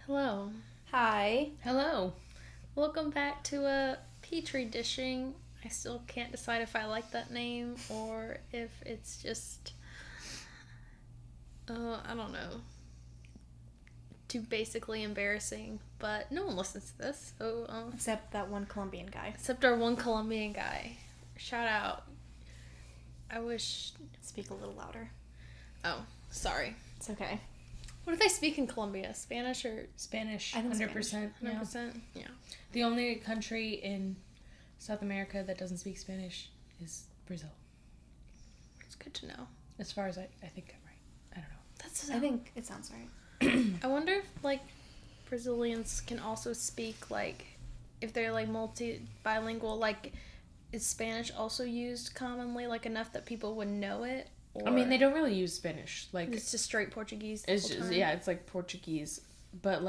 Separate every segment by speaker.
Speaker 1: Hello.
Speaker 2: Hi.
Speaker 1: Hello. Welcome back to Petri Dishing. I still can't decide if I like that name or if it's just, I don't know, too basically embarrassing. But no one listens to this, so
Speaker 2: Except that one Colombian guy.
Speaker 1: except our one Colombian guy. Shout out. I wish.
Speaker 2: Speak a little louder.
Speaker 1: Oh, sorry.
Speaker 2: It's okay.
Speaker 1: What do they speak in Colombia? Spanish or
Speaker 3: Spanish?
Speaker 2: I think
Speaker 3: 100%.
Speaker 2: Spanish.
Speaker 1: 100%? Yeah.
Speaker 3: The only country in South America that doesn't speak Spanish is Brazil.
Speaker 1: It's good to know.
Speaker 3: As far as I think I'm right. I don't know.
Speaker 2: I think it sounds right.
Speaker 1: I wonder if, Brazilians can also speak, if they're, bilingual, is Spanish also used commonly, enough that people would know it? Or
Speaker 3: I mean, they don't really use Spanish.
Speaker 1: it's just straight Portuguese.
Speaker 3: It's just, it's like Portuguese. But,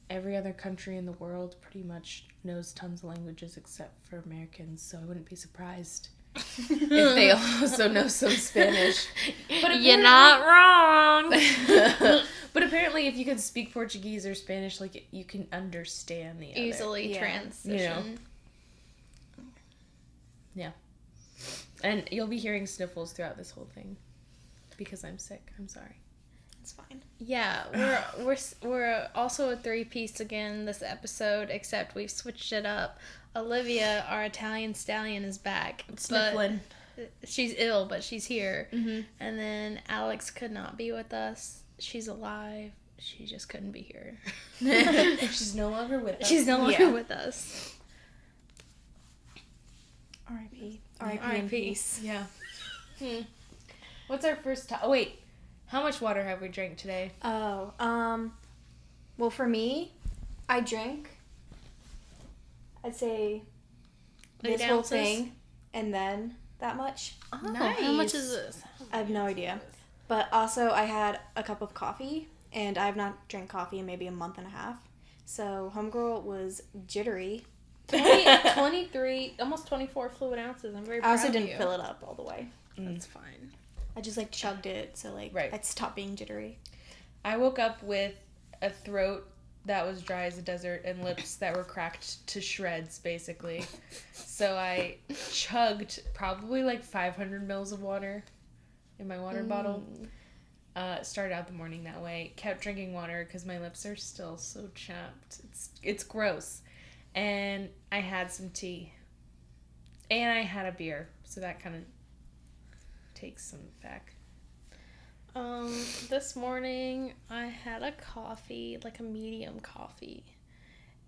Speaker 3: every other country in the world pretty much knows tons of languages except for Americans, so I wouldn't be surprised if they also know some Spanish. But
Speaker 1: you're not wrong!
Speaker 3: But apparently if you can speak Portuguese or Spanish, you can understand the other.
Speaker 1: Easily transition.
Speaker 3: You know. Yeah. And you'll be hearing sniffles throughout this whole thing. Because I'm sick. I'm sorry.
Speaker 2: It's fine.
Speaker 1: Yeah, we're also a three-piece again this episode, except we've switched it up. Olivia, our Italian stallion, is back.
Speaker 2: Sniffling.
Speaker 1: She's ill, but she's here.
Speaker 2: Mm-hmm.
Speaker 1: And then Alex could not be with us. She's alive. She just couldn't be here.
Speaker 3: She's no longer with us.
Speaker 1: She's no longer with us.
Speaker 2: R.I.P. R.I.P. in peace.
Speaker 3: Yeah. What's our first Oh, wait. How much water have we drank today?
Speaker 2: Oh, well, for me, I drank, I'd say,
Speaker 1: 8
Speaker 2: this whole
Speaker 1: ounces?
Speaker 2: thing, and then that much.
Speaker 1: Oh,
Speaker 3: Nice.
Speaker 1: How much is this?
Speaker 2: I have no idea. But also, I had a cup of coffee, and I have not drank coffee in maybe a month and a half. So, homegirl was jittery.
Speaker 1: 23, almost 24 fluid ounces. I'm very proud
Speaker 2: I also
Speaker 1: of
Speaker 2: didn't
Speaker 1: you.
Speaker 2: fill it up all the way.
Speaker 1: That's fine.
Speaker 2: I just, chugged it, so,
Speaker 3: Right.
Speaker 2: I'd stop being jittery.
Speaker 3: I woke up with a throat that was dry as a desert and lips that were cracked to shreds, basically. So I chugged probably 500 mils of water in my water bottle. Started out the morning that way. Kept drinking water because my lips are still so chapped. It's gross. And I had some tea. And I had a beer. So that kind of takes some back.
Speaker 1: This morning I had a coffee, a medium coffee.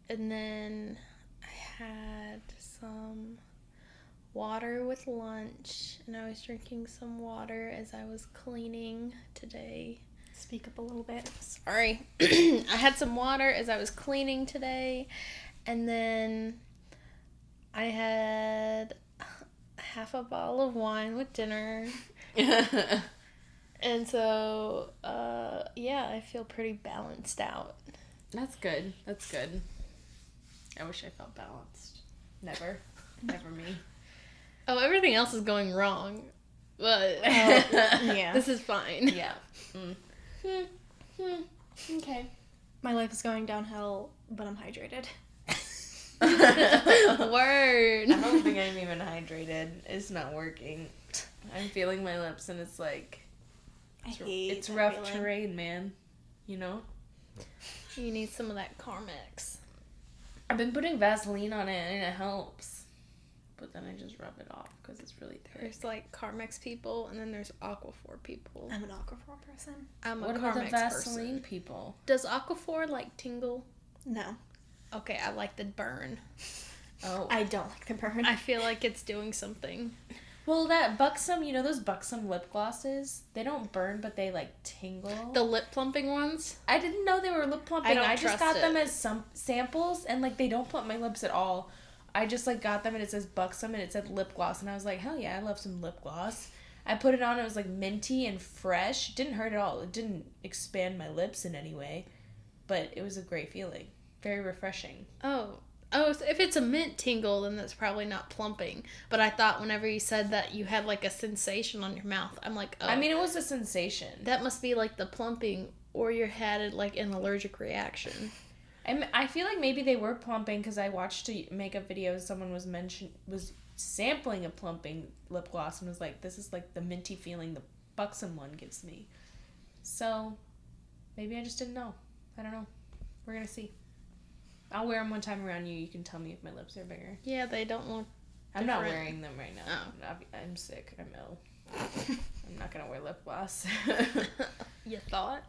Speaker 1: And then I had some water with lunch. And I was drinking some water as I was cleaning today.
Speaker 2: Speak up a little bit.
Speaker 1: Sorry. I had some water as I was cleaning today. And then I had half a bottle of wine with dinner. And so, I feel pretty balanced out.
Speaker 3: That's good. That's good. I wish I felt balanced. Never. Never me.
Speaker 1: Oh, everything else is going wrong. But
Speaker 2: Yeah.
Speaker 1: this is fine.
Speaker 3: Yeah. Okay.
Speaker 2: My life is going downhill, but I'm hydrated.
Speaker 1: Word.
Speaker 3: I don't think I'm even hydrated. It's not working. I'm feeling my lips and it's it's
Speaker 2: that
Speaker 3: rough
Speaker 2: feeling.
Speaker 3: terrain, man. You know?
Speaker 1: You need some of that Carmex.
Speaker 3: I've been putting Vaseline on it and it helps. But then I just rub it off because it's really thick.
Speaker 1: There's Carmex people, and then there's Aquaphor people.
Speaker 2: I'm an Aquaphor person.
Speaker 1: I'm a
Speaker 3: What
Speaker 1: Carmex
Speaker 3: about the Vaseline
Speaker 1: person.
Speaker 3: people?
Speaker 1: Does Aquaphor tingle?
Speaker 2: No.
Speaker 1: Okay, I like the burn.
Speaker 3: Oh.
Speaker 2: I don't like the burn.
Speaker 1: I feel like it's doing something.
Speaker 3: Well, that Buxom, those Buxom lip glosses, they don't burn, but they tingle.
Speaker 1: The lip plumping ones?
Speaker 3: I didn't know they were lip plumping.
Speaker 1: I don't
Speaker 3: just
Speaker 1: trust
Speaker 3: got them
Speaker 1: it.
Speaker 3: as some samples, and they don't plump my lips at all. I just got them and it says Buxom and it said lip gloss, and I was like, hell yeah, I love some lip gloss. I put it on, it was minty and fresh. It didn't hurt at all. It didn't expand my lips in any way, but it was a great feeling. Very refreshing.
Speaker 1: Oh, so if it's a mint tingle, then that's probably not plumping. But I thought whenever you said that you had a sensation on your mouth, I'm like, oh.
Speaker 3: I mean, it was a sensation.
Speaker 1: That must be the plumping or you had like an allergic reaction.
Speaker 3: I feel like maybe they were plumping because I watched a makeup video. Someone was sampling a plumping lip gloss and was like, "This is like the minty feeling the buxom one gives me." So maybe I just didn't know. I don't know. We're gonna see. I'll wear them one time around you. You can tell me if my lips are bigger.
Speaker 1: Yeah, they don't look.
Speaker 3: I'm not wearing them right now.
Speaker 1: Oh.
Speaker 3: I'm sick. I'm ill. I'm not gonna wear lip gloss.
Speaker 1: You thought?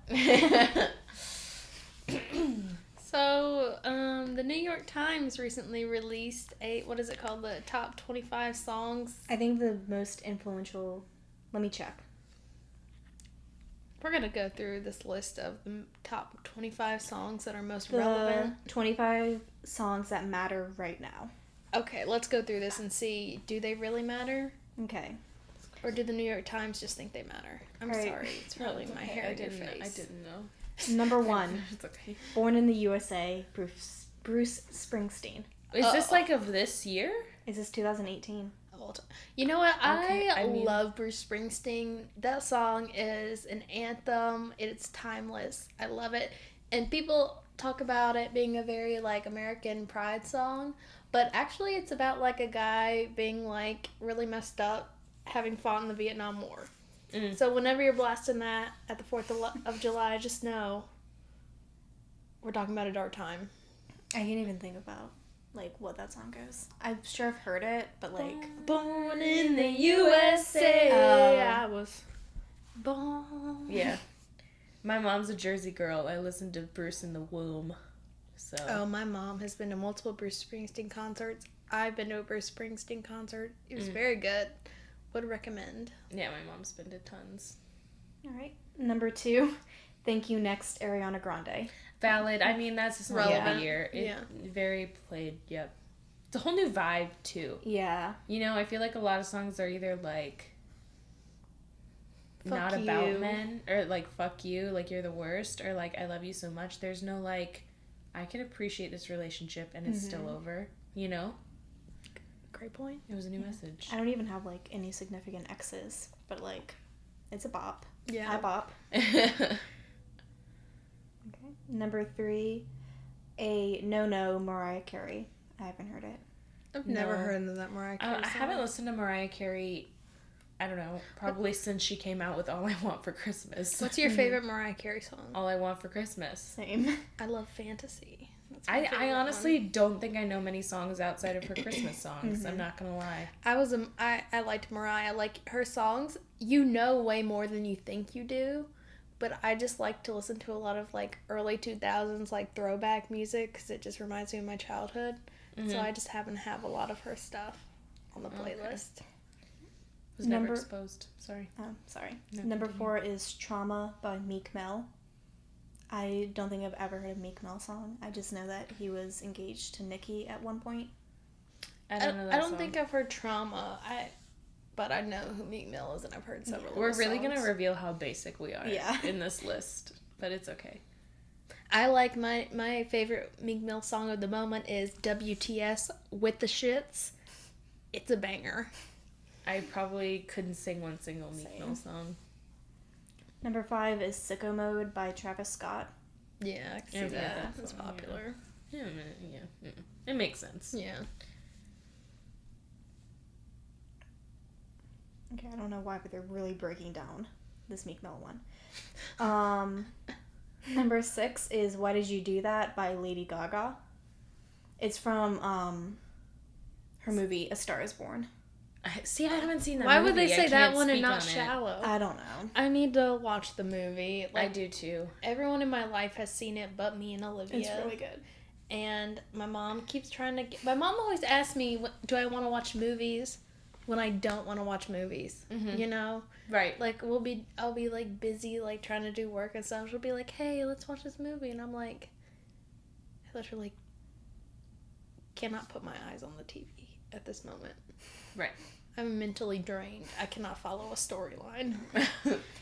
Speaker 1: So, the New York Times recently released what is it called? The top 25 songs.
Speaker 2: I think the most influential, let me check.
Speaker 1: We're going to go through this list of the top 25 songs that are most relevant.
Speaker 2: 25 songs that matter right now.
Speaker 1: Okay, let's go through this and see, do they really matter?
Speaker 2: Okay.
Speaker 1: Or do the New York Times just think they matter? I'm
Speaker 2: Right.
Speaker 1: sorry, it's probably my hair in your face.
Speaker 3: I didn't know.
Speaker 2: Number 1,
Speaker 3: It's okay.
Speaker 2: Born in the USA, Bruce Springsteen.
Speaker 3: Is this like of this year?
Speaker 2: Is this 2018?
Speaker 1: You know what?
Speaker 3: Okay,
Speaker 1: I love Bruce Springsteen. That song is an anthem. It's timeless. I love it. And people talk about it being a very like American pride song, but actually it's about like a guy being like really messed up, having fought in the Vietnam War. Mm. So whenever you're blasting that at the 4th of July, just know we're talking about a dark time.
Speaker 2: I can't even think about like what that song goes. I'm sure I've heard it, but like
Speaker 1: Born in the USA. I was born.
Speaker 3: Yeah. My mom's a Jersey girl. I listened to Bruce in the womb. So.
Speaker 1: Oh, my mom has been to multiple Bruce Springsteen concerts. I've been to a Bruce Springsteen concert. It was very good. Would recommend.
Speaker 3: Yeah, my mom's been to tons.
Speaker 2: All right. Number 2, Thank You Next, Ariana Grande.
Speaker 3: Valid. I mean, that's a song of the year.
Speaker 1: Yeah.
Speaker 3: Very played. Yep. It's a whole new vibe, too.
Speaker 2: Yeah.
Speaker 3: You know, I feel like a lot of songs are either, like,
Speaker 1: Fuck
Speaker 3: not
Speaker 1: you.
Speaker 3: about men, or, like, fuck you, like, you're the worst, or, like, I love you so much. There's no, like, I can appreciate this relationship, and it's still over, you know?
Speaker 1: Great point.
Speaker 3: It was a new message.
Speaker 2: I don't even have, like, any significant exes, but, like, it's a bop.
Speaker 1: Yeah.
Speaker 2: I bop. Okay. Number 3, a No, Mariah Carey. I haven't heard it.
Speaker 1: I've never heard of that Mariah Carey song.
Speaker 3: I haven't listened to Mariah Carey, I don't know, probably since she came out with All I Want for Christmas.
Speaker 1: What's your favorite Mariah Carey song?
Speaker 3: All I Want for Christmas.
Speaker 2: Same.
Speaker 1: I love Fantasy. That's my favorite
Speaker 3: I honestly
Speaker 1: one.
Speaker 3: don't think I know many songs outside of her Christmas songs. I'm not gonna lie.
Speaker 1: I liked Mariah. Like her songs, you know way more than you think you do. But I just like to listen to a lot of like early 2000s like throwback music because it just reminds me of my childhood. So I just happen to have a lot of her stuff on the playlist.
Speaker 3: Was never exposed. Sorry.
Speaker 2: Oh, sorry.
Speaker 3: No,
Speaker 2: Number 4 is Trauma by Meek Mill. I don't think I've ever heard a Meek Mill song. I just know that he was engaged to Nicki at one point.
Speaker 3: I don't know that
Speaker 1: I don't
Speaker 3: song.
Speaker 1: think I've heard Trauma. But I know who Meek Mill is, and I've heard several.
Speaker 3: We're
Speaker 1: of his
Speaker 3: really
Speaker 1: songs.
Speaker 3: gonna reveal how basic we are
Speaker 2: Yeah.
Speaker 3: in this list, but it's okay.
Speaker 1: I like my favorite Meek Mill song of the moment is WTS with the Shits. It's a banger.
Speaker 3: I probably couldn't sing one single Meek Mill song.
Speaker 2: Number 5 is Sicko Mode by Travis Scott.
Speaker 1: Yeah, I can see
Speaker 3: Yeah,
Speaker 1: that.
Speaker 3: that's
Speaker 1: It's
Speaker 3: song,
Speaker 1: popular.
Speaker 3: Yeah, it makes sense.
Speaker 1: Yeah.
Speaker 2: Okay, I don't know why, but they're really breaking down this Meek Mill one. Number 6 is Why Did You Do That by Lady Gaga. It's from her movie A Star Is Born.
Speaker 3: See, I haven't seen that
Speaker 1: Why
Speaker 3: movie.
Speaker 1: would they
Speaker 3: I
Speaker 1: say that
Speaker 3: can't
Speaker 1: one and
Speaker 3: speak
Speaker 1: not
Speaker 3: on it.
Speaker 1: Shallow?
Speaker 2: I don't know.
Speaker 1: I need to watch the movie.
Speaker 3: I do too.
Speaker 1: Everyone in my life has seen it but me and Olivia.
Speaker 2: It's really good.
Speaker 1: And my mom keeps trying to my mom always asks me, do I want to watch movies when I don't want to watch movies?
Speaker 3: Mm-hmm.
Speaker 1: You know?
Speaker 3: Right.
Speaker 1: Like, I'll be, like, busy, like, trying to do work and stuff. She'll be like, hey, let's watch this movie. And I'm like, I literally cannot put my eyes on the TV at this moment.
Speaker 3: Right.
Speaker 1: I'm mentally drained. I cannot follow a storyline.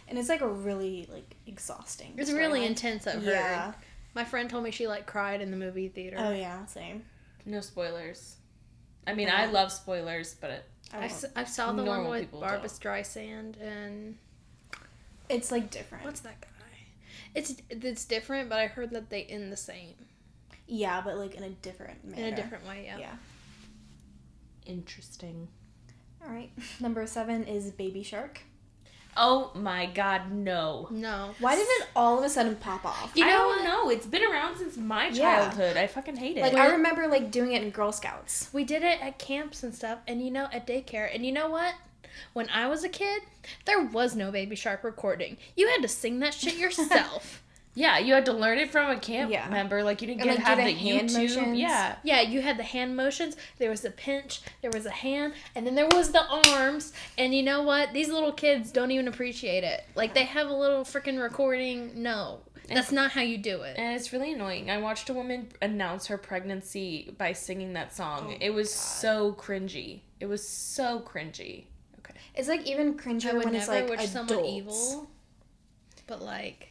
Speaker 2: And it's, like, a really, like, exhausting
Speaker 1: It's really
Speaker 2: storyline.
Speaker 1: intense, I've heard.
Speaker 2: Yeah.
Speaker 1: My friend told me she, like, cried in the movie theater.
Speaker 2: Oh, yeah, same.
Speaker 3: No spoilers. I mean, I love spoilers, but
Speaker 1: I saw the one
Speaker 3: normal
Speaker 1: with
Speaker 3: people
Speaker 1: Barbra
Speaker 3: don't.
Speaker 1: Streisand and...
Speaker 2: It's, like, different.
Speaker 1: What's that guy? It's different, but I heard that they end the same.
Speaker 2: Yeah, but like in a different manner.
Speaker 1: In a different way, yeah.
Speaker 2: Yeah.
Speaker 3: Interesting.
Speaker 2: All right. Number 7 is Baby Shark.
Speaker 3: Oh my god, no.
Speaker 1: No.
Speaker 2: Why did it all of a sudden pop off?
Speaker 3: I don't know. It's been around since my childhood. I fucking hate it.
Speaker 2: Like, I remember, like, doing it in Girl Scouts.
Speaker 1: We did it at camps and stuff, and at daycare. And you know what? When I was a kid, there was no Baby Shark recording. You had to sing that shit yourself.
Speaker 3: Yeah, you had to learn it from a camp member. Like, you didn't have the
Speaker 2: hand
Speaker 3: YouTube.
Speaker 2: motions.
Speaker 3: Yeah.
Speaker 1: Yeah, you had the hand motions. There was the pinch. There was a hand. And then there was the arms. And you know what? These little kids don't even appreciate it. Like, they have a little freaking recording. No. That's not how you do it.
Speaker 3: And it's really annoying. I watched a woman announce her pregnancy by singing that song.
Speaker 2: Oh,
Speaker 3: it was so cringy. It was so cringy. Okay.
Speaker 2: It's, like, even cringer when it's, like,
Speaker 1: wish
Speaker 2: adults.
Speaker 1: someone evil. But, like...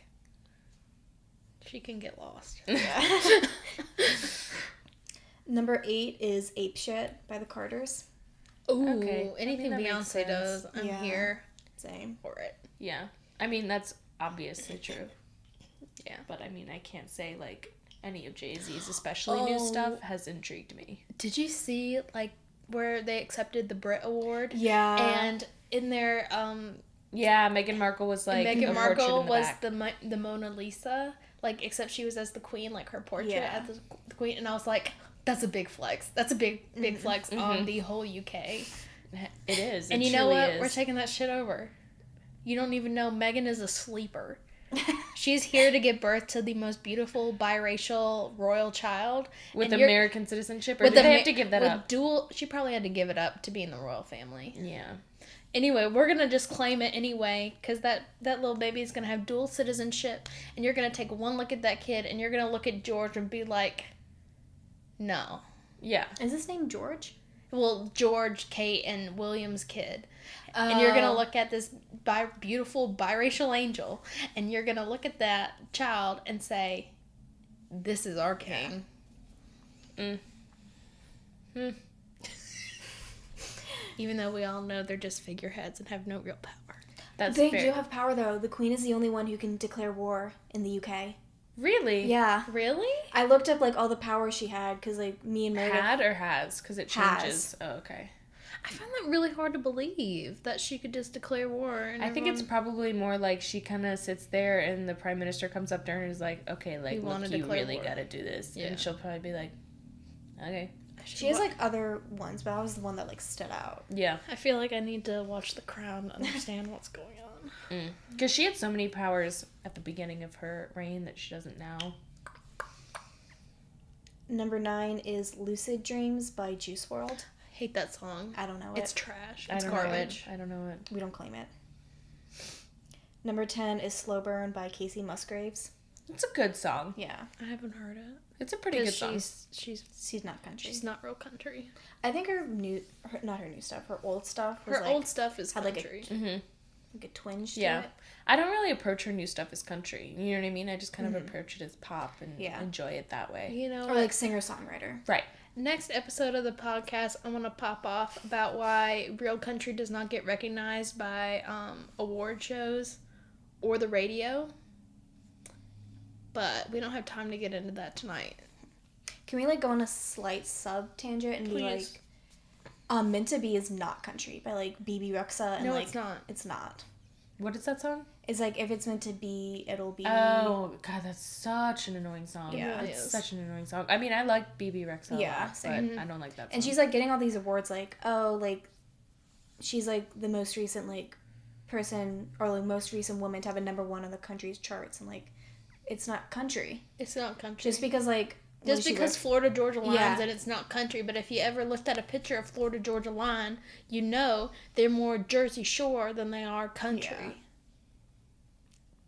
Speaker 1: She can get lost.
Speaker 2: Yeah. Number 8 is Ape Shit by the Carters.
Speaker 1: Ooh,
Speaker 3: Okay.
Speaker 1: anything
Speaker 3: I mean, that makes
Speaker 1: Beyonce does,
Speaker 3: sense.
Speaker 1: I'm here
Speaker 2: Same.
Speaker 1: for it.
Speaker 3: Yeah. I mean, that's obviously true.
Speaker 1: Yeah.
Speaker 3: But, I mean, I can't say, like, any of Jay-Z's, especially new stuff, has intrigued me.
Speaker 1: Did you see, like, where they accepted the Brit Award?
Speaker 2: Yeah.
Speaker 1: And in their,
Speaker 3: Yeah, Meghan Markle was, like,
Speaker 1: Meghan
Speaker 3: a
Speaker 1: Markle
Speaker 3: portrait in the
Speaker 1: was
Speaker 3: back.
Speaker 1: the Mona Lisa, like, except she was as the queen, like, her portrait
Speaker 2: Yeah.
Speaker 1: as the queen. And I was like, that's a big flex. That's a big flex on the whole UK.
Speaker 3: It is.
Speaker 1: And
Speaker 3: it
Speaker 1: you know
Speaker 3: truly
Speaker 1: what?
Speaker 3: is.
Speaker 1: We're taking that shit over. You don't even know Meghan is a sleeper. She's here to give birth to the most beautiful biracial royal child
Speaker 3: With
Speaker 1: and you're-
Speaker 3: American citizenship, or did they have to give that
Speaker 1: with
Speaker 3: up?
Speaker 1: Dual, she probably had to give it up to be in the royal family.
Speaker 3: Yeah.
Speaker 1: Anyway, we're gonna just claim it anyway, because that little baby is gonna have dual citizenship, and you're gonna take one look at that kid, and you're gonna look at George and be like, no.
Speaker 3: Yeah.
Speaker 2: Is his name George?
Speaker 1: Well, George, Kate, and William's kid. And you're going to look at this beautiful biracial angel, and you're going to look at that child and say, this is our king. Even though we all know they're just figureheads and have no real power.
Speaker 3: That's
Speaker 2: They
Speaker 3: fair.
Speaker 2: do have power, though. The Queen is the only one who can declare war in the UK.
Speaker 3: Really?
Speaker 2: Yeah.
Speaker 1: Really?
Speaker 2: I looked up, like, all the power she had, because, like, me and Meredith...
Speaker 3: Had or has? Because it
Speaker 2: Has.
Speaker 3: changes. Oh, okay.
Speaker 1: I find that really hard to believe, that she could just declare war. And
Speaker 3: I think it's probably more like she kind of sits there and the prime minister comes up to her and is like, okay, like, look, you really got to do this.
Speaker 1: Yeah.
Speaker 3: And she'll probably be like, okay.
Speaker 2: She has, like, other ones, but that was the one that, like, stood out.
Speaker 3: Yeah.
Speaker 1: I feel like I need to watch The Crown to understand what's going on.
Speaker 3: Because she had so many powers at the beginning of her reign that she doesn't now.
Speaker 2: Number 9 is Lucid Dreams by Juice WRLD.
Speaker 1: Hate that song.
Speaker 2: I don't know it.
Speaker 1: It's trash.
Speaker 3: I
Speaker 1: It's
Speaker 3: don't know
Speaker 1: garbage.
Speaker 3: it. I don't know it.
Speaker 2: We don't claim it. Number 10 is Slow Burn by Casey Musgraves.
Speaker 3: It's a good song.
Speaker 2: Yeah.
Speaker 1: I haven't heard it.
Speaker 3: It's a pretty good song.
Speaker 2: She's not country.
Speaker 1: She's not real country.
Speaker 2: I think not her new stuff, her old stuff was
Speaker 1: Her
Speaker 2: like,
Speaker 1: old stuff is
Speaker 2: had, like, a-
Speaker 1: country.
Speaker 2: like a twinge
Speaker 3: Yeah.
Speaker 2: to it.
Speaker 3: I don't really approach her new stuff as country. You know what I mean? I just kind of approach it as pop and enjoy it that way.
Speaker 1: You know,
Speaker 2: Or like singer-songwriter.
Speaker 3: Right.
Speaker 1: next episode of the podcast, I'm gonna pop off about why real country does not get recognized by award shows or the radio. But we don't have time to get into that tonight.
Speaker 2: Can we like go on a slight sub-tangent and be
Speaker 1: Please.
Speaker 2: like, Meant to Be is not country by like BB Rexa and
Speaker 1: No,
Speaker 2: like
Speaker 1: it's not.
Speaker 2: It's not.
Speaker 3: What is that song?
Speaker 2: It's like if it's meant to be, it'll be.
Speaker 3: Oh, God, that's such an annoying song.
Speaker 2: Yeah.
Speaker 1: It
Speaker 3: It's
Speaker 1: is.
Speaker 3: such an annoying song. I mean, I like BB Rexa a
Speaker 2: Yeah,
Speaker 3: lot,
Speaker 2: same.
Speaker 3: but I don't like that song.
Speaker 2: And she's like getting all these awards like, oh, like she's like the most recent like person or like most recent woman to have a #1 on the country's charts, and like it's not country.
Speaker 1: It's not country.
Speaker 2: Just because like
Speaker 1: Just because Florida Georgia Line's
Speaker 2: Yeah.
Speaker 1: and it's not country, but if you ever looked at a picture of Florida Georgia Line, you know they're more Jersey Shore than they are country.
Speaker 2: Yeah.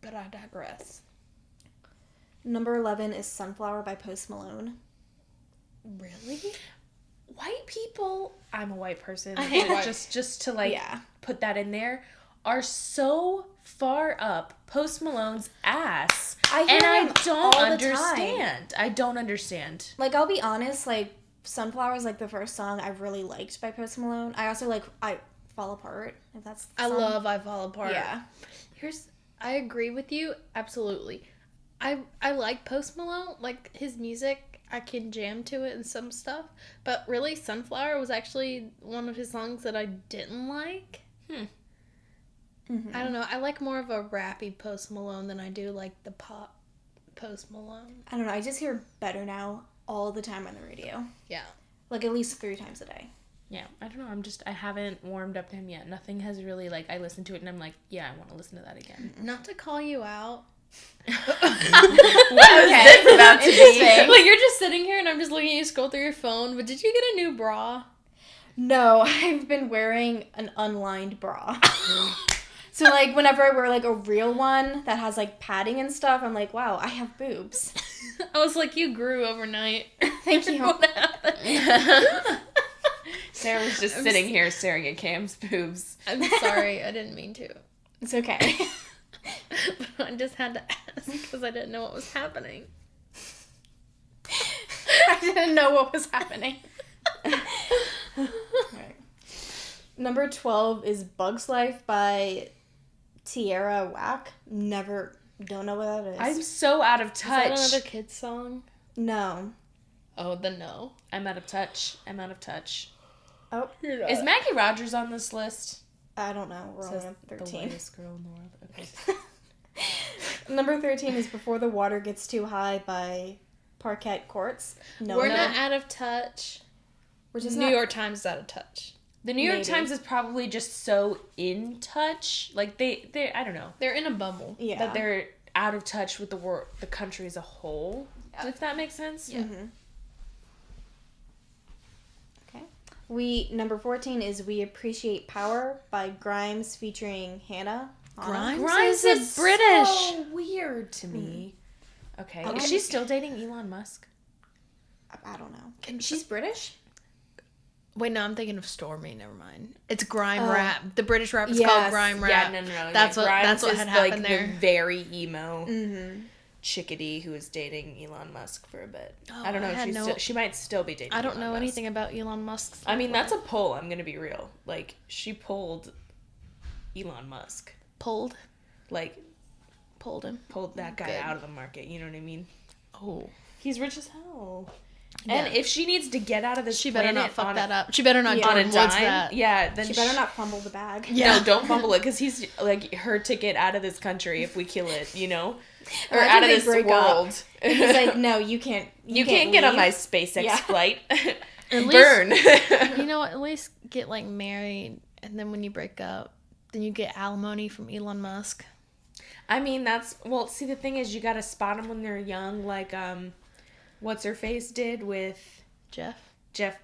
Speaker 1: But I digress.
Speaker 2: number 11 is Sunflower by Post Malone.
Speaker 1: Really?
Speaker 3: white people, I'm a white person,
Speaker 1: I hate white-
Speaker 3: just to like
Speaker 2: Yeah.
Speaker 3: put that in there, are so far up Post Malone's ass.
Speaker 2: I hear
Speaker 3: and I
Speaker 2: him
Speaker 3: don't
Speaker 2: all the time.
Speaker 3: understand. I don't understand.
Speaker 2: Like, I'll be honest, like, Sunflower is, like, the first song I really liked by Post Malone. I also, like, I Fall Apart, if that's the
Speaker 1: I
Speaker 2: song.
Speaker 1: love I Fall Apart.
Speaker 2: Yeah.
Speaker 1: I agree with you, absolutely. I like Post Malone. Like, his music, I can jam to it and some stuff. But really, Sunflower was actually one of his songs that I didn't like.
Speaker 2: Mm-hmm.
Speaker 1: I don't know. I like more of a rappy Post Malone than I do, like, the pop Post Malone.
Speaker 2: I don't know. I just hear Better Now all the time on the radio.
Speaker 1: Yeah.
Speaker 2: Like, at least 3 times a day.
Speaker 3: Yeah, I don't know. I haven't warmed up to him yet. Nothing has really, like, I listen to it and I'm like, yeah, I want to listen to that again.
Speaker 1: Not to call you out.
Speaker 3: What was this about to be?
Speaker 1: Like, you're just sitting here and I'm just looking at you scroll through your phone, but did you get a new bra?
Speaker 2: No, I've been wearing an unlined bra. So, like, whenever I wear, like, a real one that has, like, padding and stuff, I'm like, wow, I have boobs.
Speaker 1: I was like, you grew overnight.
Speaker 2: Thank you.
Speaker 1: What happened?
Speaker 3: Sarah was just sitting here staring at Cam's boobs.
Speaker 1: I'm sorry, I didn't mean to.
Speaker 2: It's okay.
Speaker 1: But I just had to ask because I didn't know what was happening.
Speaker 2: I didn't know what was happening. Right. Number 12 is Bug's Life by Tierra Whack. Don't know what that is.
Speaker 3: I'm so out of touch.
Speaker 1: Is that another kid's song?
Speaker 2: No.
Speaker 1: Oh, the no.
Speaker 3: I'm out of touch.
Speaker 2: Oh,
Speaker 3: Is Maggie Rogers on this list?
Speaker 2: I don't know. We're only
Speaker 3: Says
Speaker 2: on
Speaker 3: the
Speaker 2: 13.
Speaker 3: whitest girl in the world. Okay.
Speaker 2: Number 13 is Before the Water Gets Too High by Parquet Courts. No,
Speaker 1: We're
Speaker 2: no.
Speaker 1: not out of touch.
Speaker 2: We're just
Speaker 1: New
Speaker 2: not.
Speaker 1: York Times is out of touch.
Speaker 3: The New York
Speaker 2: Maybe.
Speaker 3: Times is probably just so in touch. Like, they I don't know.
Speaker 1: They're in a bubble.
Speaker 2: Yeah.
Speaker 3: That they're out of touch with the country as a whole.
Speaker 1: Yeah.
Speaker 3: If that makes sense.
Speaker 1: Yeah.
Speaker 2: Mm-hmm. Okay. Number 14 is We Appreciate Power by Grimes featuring Hannah.
Speaker 1: Grimes is British.
Speaker 3: So weird to me. Okay.
Speaker 2: Okay.
Speaker 3: Is she still dating Elon Musk?
Speaker 2: I don't know. She's British?
Speaker 1: Wait, no, I'm thinking of Stormy. Never mind. It's grime
Speaker 2: Oh.
Speaker 1: rap. The British rap is
Speaker 2: Yes.
Speaker 1: called grime rap.
Speaker 3: Yeah, no.
Speaker 1: That's
Speaker 3: yeah,
Speaker 1: what-
Speaker 3: Grimes
Speaker 1: that's what
Speaker 3: is
Speaker 1: had happened
Speaker 3: like
Speaker 1: there.
Speaker 3: the very emo
Speaker 2: Mm-hmm.
Speaker 3: chickadee who was dating Elon Musk for a bit.
Speaker 1: Oh,
Speaker 3: I don't know
Speaker 1: I
Speaker 3: if
Speaker 1: had
Speaker 3: she might still be dating
Speaker 1: I don't
Speaker 3: Elon
Speaker 1: know
Speaker 3: Musk.
Speaker 1: anything about Elon Musk.
Speaker 3: I mean, that's a pull. I'm going to be real. Like, she pulled Elon Musk.
Speaker 1: pulled
Speaker 3: Like,
Speaker 1: him.
Speaker 3: pulled that guy
Speaker 1: Good.
Speaker 3: out of the market. You know what I mean?
Speaker 1: Oh,
Speaker 3: He's rich as hell.
Speaker 1: Yeah.
Speaker 3: And if she needs to get out of this
Speaker 1: she better not
Speaker 3: planet
Speaker 1: fuck
Speaker 3: on
Speaker 1: that up. She better not
Speaker 2: Yeah.
Speaker 3: on a
Speaker 1: Jordan Woods
Speaker 3: dime,
Speaker 1: that.
Speaker 3: yeah, then
Speaker 2: She better not fumble the bag.
Speaker 1: Yeah.
Speaker 3: No, don't fumble it, because he's, like, her ticket out of this country if we kill it, you know? Or
Speaker 2: Imagine
Speaker 3: out of
Speaker 2: they
Speaker 3: this
Speaker 2: break up.
Speaker 3: world.
Speaker 2: He's like, no, you can't.
Speaker 3: You can't get on
Speaker 2: leave.
Speaker 3: my SpaceX
Speaker 2: Yeah.
Speaker 3: flight.
Speaker 1: At
Speaker 3: Burn.
Speaker 1: You know what? At least get like married, and then when you break up, then you get alimony from Elon Musk.
Speaker 3: I mean, well, see, the thing is, you gotta spot them when they're young, like, what's-her-face did with Jeff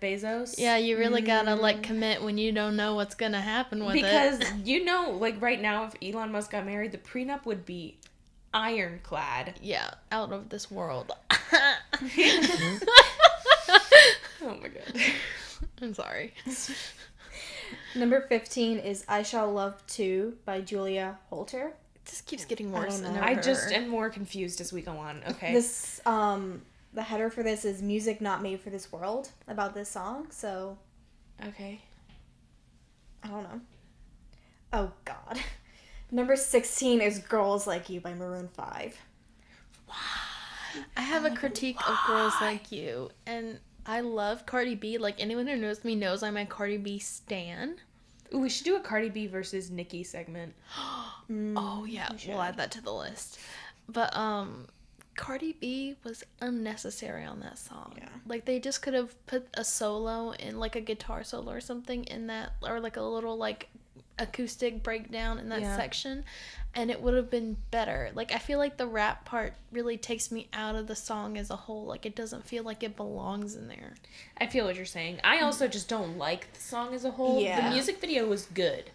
Speaker 3: Bezos.
Speaker 1: Yeah, you really gotta like commit when you don't know what's gonna happen with
Speaker 3: Because,
Speaker 1: it.
Speaker 3: you know, like, right now, if Elon Musk got married, the prenup would be ironclad.
Speaker 1: Yeah, out of this world.
Speaker 3: Oh my god.
Speaker 1: I'm sorry.
Speaker 2: Number 15 is I Shall Love Too by Julia Holter.
Speaker 1: It just keeps getting
Speaker 2: I
Speaker 1: worse.
Speaker 2: don't
Speaker 1: and
Speaker 2: know.
Speaker 3: I
Speaker 1: over.
Speaker 3: just am more confused as we go on. Okay.
Speaker 2: This, the header for this is Music Not Made for This World, about this song, so
Speaker 3: Okay.
Speaker 2: I don't know. Oh, God. Number 16 is Girls Like You by Maroon 5.
Speaker 1: I have a critique of Girls Like You, and I love Cardi B. Like, anyone who knows me knows I'm a Cardi B stan.
Speaker 3: Ooh, we should do a Cardi B versus Nicki segment.
Speaker 1: Oh, yeah. We'll add that to the list. But, Cardi B was unnecessary on that song.
Speaker 2: Yeah.
Speaker 1: Like, they just could have put a solo in, like, a guitar solo or something in that, or, like, a little, like, acoustic breakdown in that
Speaker 3: Yeah.
Speaker 1: section, and it would have been better. Like, I feel like the rap part really takes me out of the song as a whole. Like, it doesn't feel like it belongs in there.
Speaker 3: I feel what you're saying. I also just don't like the song as a whole.
Speaker 2: Yeah.
Speaker 3: The music video was good.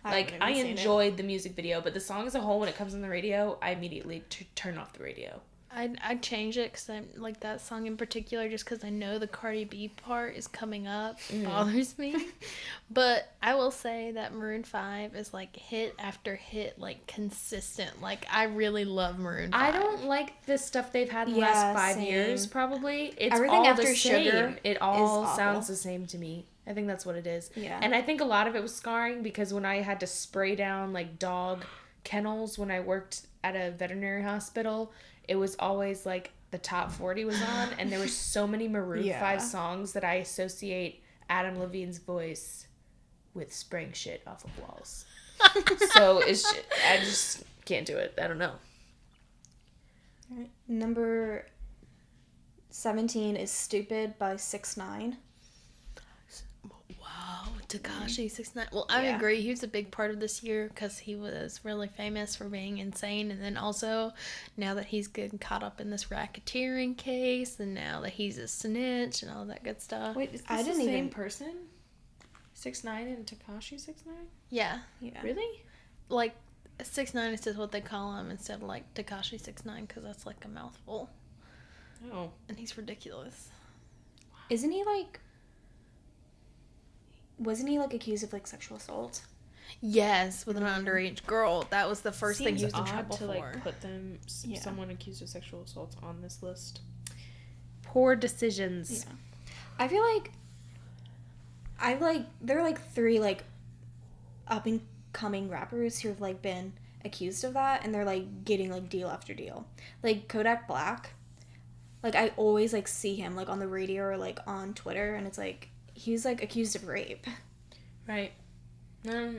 Speaker 3: Like,
Speaker 2: haven't
Speaker 3: I
Speaker 2: even seen it.
Speaker 3: enjoyed the music video, but the song as a whole, when it comes on the radio, I immediately turn off the radio.
Speaker 1: I'd change it because I'm like that song in particular, just because I know the Cardi B part is coming up, bothers me. But I will say that Maroon 5 is like hit after hit, like consistent. Like, I really love Maroon 5.
Speaker 3: I don't like the stuff they've had in the
Speaker 2: Yeah,
Speaker 3: last 5
Speaker 2: same.
Speaker 3: years, probably. It's
Speaker 2: Everything
Speaker 3: all
Speaker 2: after
Speaker 3: the same.
Speaker 2: Sugar
Speaker 3: It all
Speaker 2: is awful.
Speaker 3: sounds the same to me. I think that's what it is.
Speaker 2: Yeah.
Speaker 3: And I think a lot of it was scarring because when I had to spray down, like, dog kennels when I worked at a veterinary hospital, it was always like the top 40 was on, and there were so many Maroon 5 songs that I associate Adam Levine's voice with spraying shit off of walls. So I just can't do it. I don't know.
Speaker 2: All right. Number 17 is Stupid by 6ix9ine.
Speaker 1: Wow, Tekashi 6ix9ine. Well, I agree. He was a big part of this year because he was really famous for being insane. And then also, now that he's getting caught up in this racketeering case, and now that he's a snitch and all that good stuff.
Speaker 3: Wait, is this the same person? 6ix9ine and Tekashi 6ix9ine?
Speaker 1: Yeah.
Speaker 3: Really?
Speaker 1: Like, 6ix9ine is just what they call him instead of like Tekashi 6ix9ine because that's like a mouthful.
Speaker 3: Oh.
Speaker 1: And he's ridiculous.
Speaker 2: Isn't he like... Wasn't he like accused of like sexual assault?
Speaker 1: Yes, with an underage girl. That was the first thing he was in trouble
Speaker 3: to
Speaker 1: for.
Speaker 3: like put someone accused of sexual assault on this list.
Speaker 1: Poor decisions.
Speaker 2: Yeah. I feel like there are like 3 like up and coming rappers who have like been accused of that, and they're like getting like deal after deal. Like Kodak Black. Like I always like see him like on the radio or like on Twitter, and it's like he's like accused of rape.
Speaker 3: Right. No.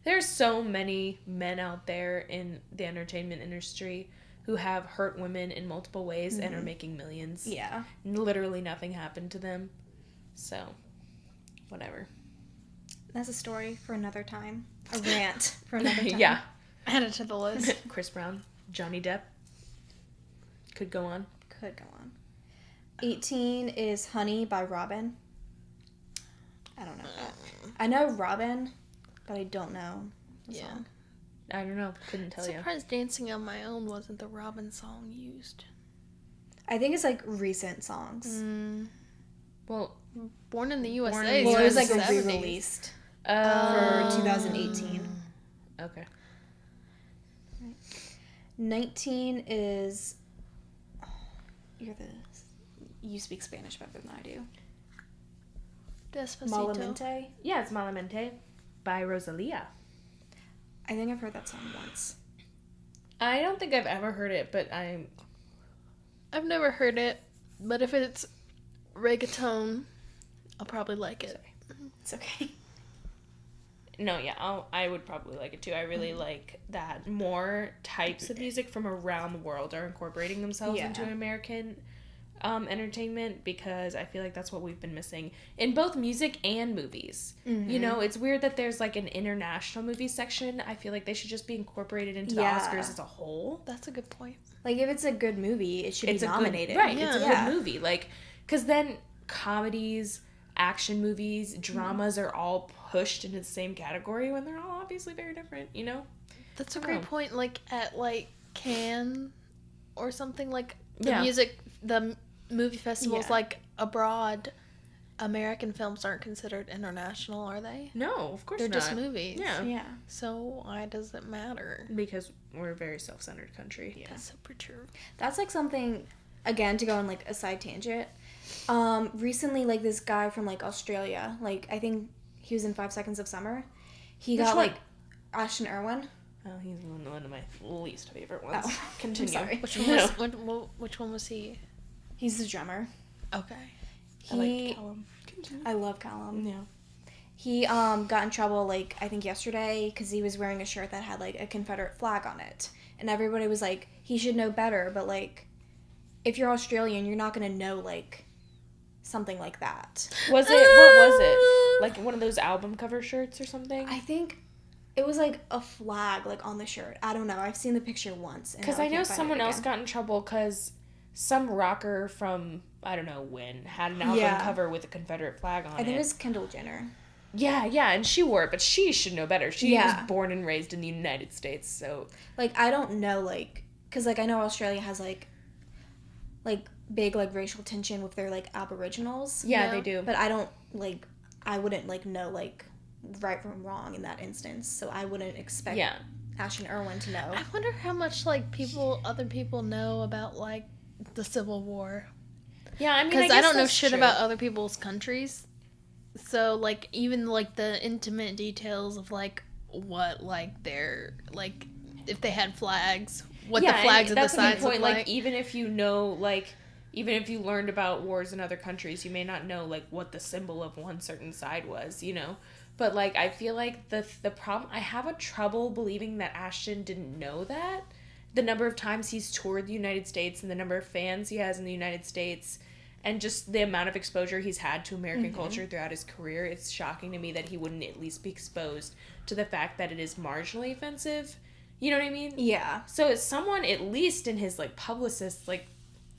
Speaker 3: There's so many men out there in the entertainment industry who have hurt women in multiple ways and are making millions.
Speaker 2: Yeah.
Speaker 3: Literally nothing happened to them. So, whatever.
Speaker 2: That's a story for another time. A rant for another time.
Speaker 3: Yeah.
Speaker 1: Add it to the list.
Speaker 3: Chris Brown, Johnny Depp. Could go on.
Speaker 2: 18 is Honey by Robin. I don't know. I know Robin, but I don't know the song.
Speaker 3: I don't know. Couldn't tell you.
Speaker 1: Surprised Dancing on My Own wasn't the Robin song used.
Speaker 2: I think it's like recent songs.
Speaker 3: Well,
Speaker 1: Born in the USA.
Speaker 2: Well, it was like
Speaker 1: 70s.
Speaker 2: re-released for 2018.
Speaker 3: Okay.
Speaker 2: 19 is... You speak Spanish better than I do.
Speaker 1: Despacito.
Speaker 2: Malamente?
Speaker 3: Yeah, it's Malamente by Rosalia.
Speaker 2: I think I've heard that song once.
Speaker 3: I don't think I've ever heard it, but
Speaker 1: I've never heard it, but if it's reggaeton, I'll probably like it.
Speaker 2: It's okay.
Speaker 3: No, yeah, I would probably like it too. I really like that more types of music from around the world are incorporating themselves into American entertainment, because I feel like that's what we've been missing in both music and movies. You know, it's weird that there's like an international movie section. I feel like they should just be incorporated into the Oscars as a whole.
Speaker 1: That's a good point.
Speaker 2: Like, if it's a good movie, it should be nominated.
Speaker 3: Right, it's a good movie. Like, because then comedies, action movies, dramas are all pushed into the same category when they're all obviously very different, you know?
Speaker 1: That's a great point. Like, at, like, Cannes or something, like, the movie festivals, like, abroad, American films aren't considered international, are they?
Speaker 3: No, of course
Speaker 1: They're
Speaker 3: not.
Speaker 1: just movies.
Speaker 2: Yeah.
Speaker 1: So why does it matter?
Speaker 3: Because we're a very self-centered country.
Speaker 1: Yeah. That's super true.
Speaker 2: That's, like, something, again, to go on, like, a side tangent. Recently, like, this guy from, like, Australia, like, I think he was in 5 Seconds of Summer. He got, like, Ashton Irwin.
Speaker 3: Oh, he's one of my least favorite ones.
Speaker 2: Oh,
Speaker 3: Continue.
Speaker 2: sorry.
Speaker 1: Which one was he?
Speaker 2: He's the drummer.
Speaker 1: Okay.
Speaker 3: I like Callum. Continue.
Speaker 2: I love Callum.
Speaker 3: Yeah.
Speaker 2: He got in trouble, like, I think yesterday, because he was wearing a shirt that had, like, a Confederate flag on it. And everybody was like, he should know better, but, like, if you're Australian, you're not going to know, like, something like that.
Speaker 3: What was it? Like one of those album cover shirts or something?
Speaker 2: I think it was, like, a flag, like, on the shirt. I don't know. I've seen the picture once.
Speaker 3: Because I know someone else got in trouble because some rocker from, I don't know when, had an album cover with a Confederate flag on it.
Speaker 2: I think it was Kendall Jenner.
Speaker 3: Yeah, and she wore it, but she should know better. She was born and raised in the United States, so...
Speaker 2: Like, I don't know, like... Because, like, I know Australia has, like, big, like, racial tension with their, like, aboriginals.
Speaker 3: Yeah, they do.
Speaker 2: But I don't, like... I wouldn't, like, know, like, right from wrong in that instance. So I wouldn't expect Ashton Irwin to know.
Speaker 1: I wonder how much, like, other people know about, like, the Civil War.
Speaker 3: Yeah, I mean,
Speaker 1: because I don't know shit
Speaker 3: true.
Speaker 1: about other people's countries. So, like, even, like, the intimate details of, like, what, like, their, like, if they had flags, what the flags of the sides
Speaker 3: point.
Speaker 1: look like.
Speaker 3: Even if you know, even if you learned about wars in other countries, you may not know, what the symbol of one certain side was, But, I feel like the problem... I have a trouble believing that Ashton didn't know that. The number of times he's toured the United States and the number of fans he has in the United States and just the amount of exposure he's had to American culture throughout his career, it's shocking to me that he wouldn't at least be exposed to the fact that it is marginally offensive. You know what I mean?
Speaker 2: Yeah.
Speaker 3: So it's someone, at least in his, publicist,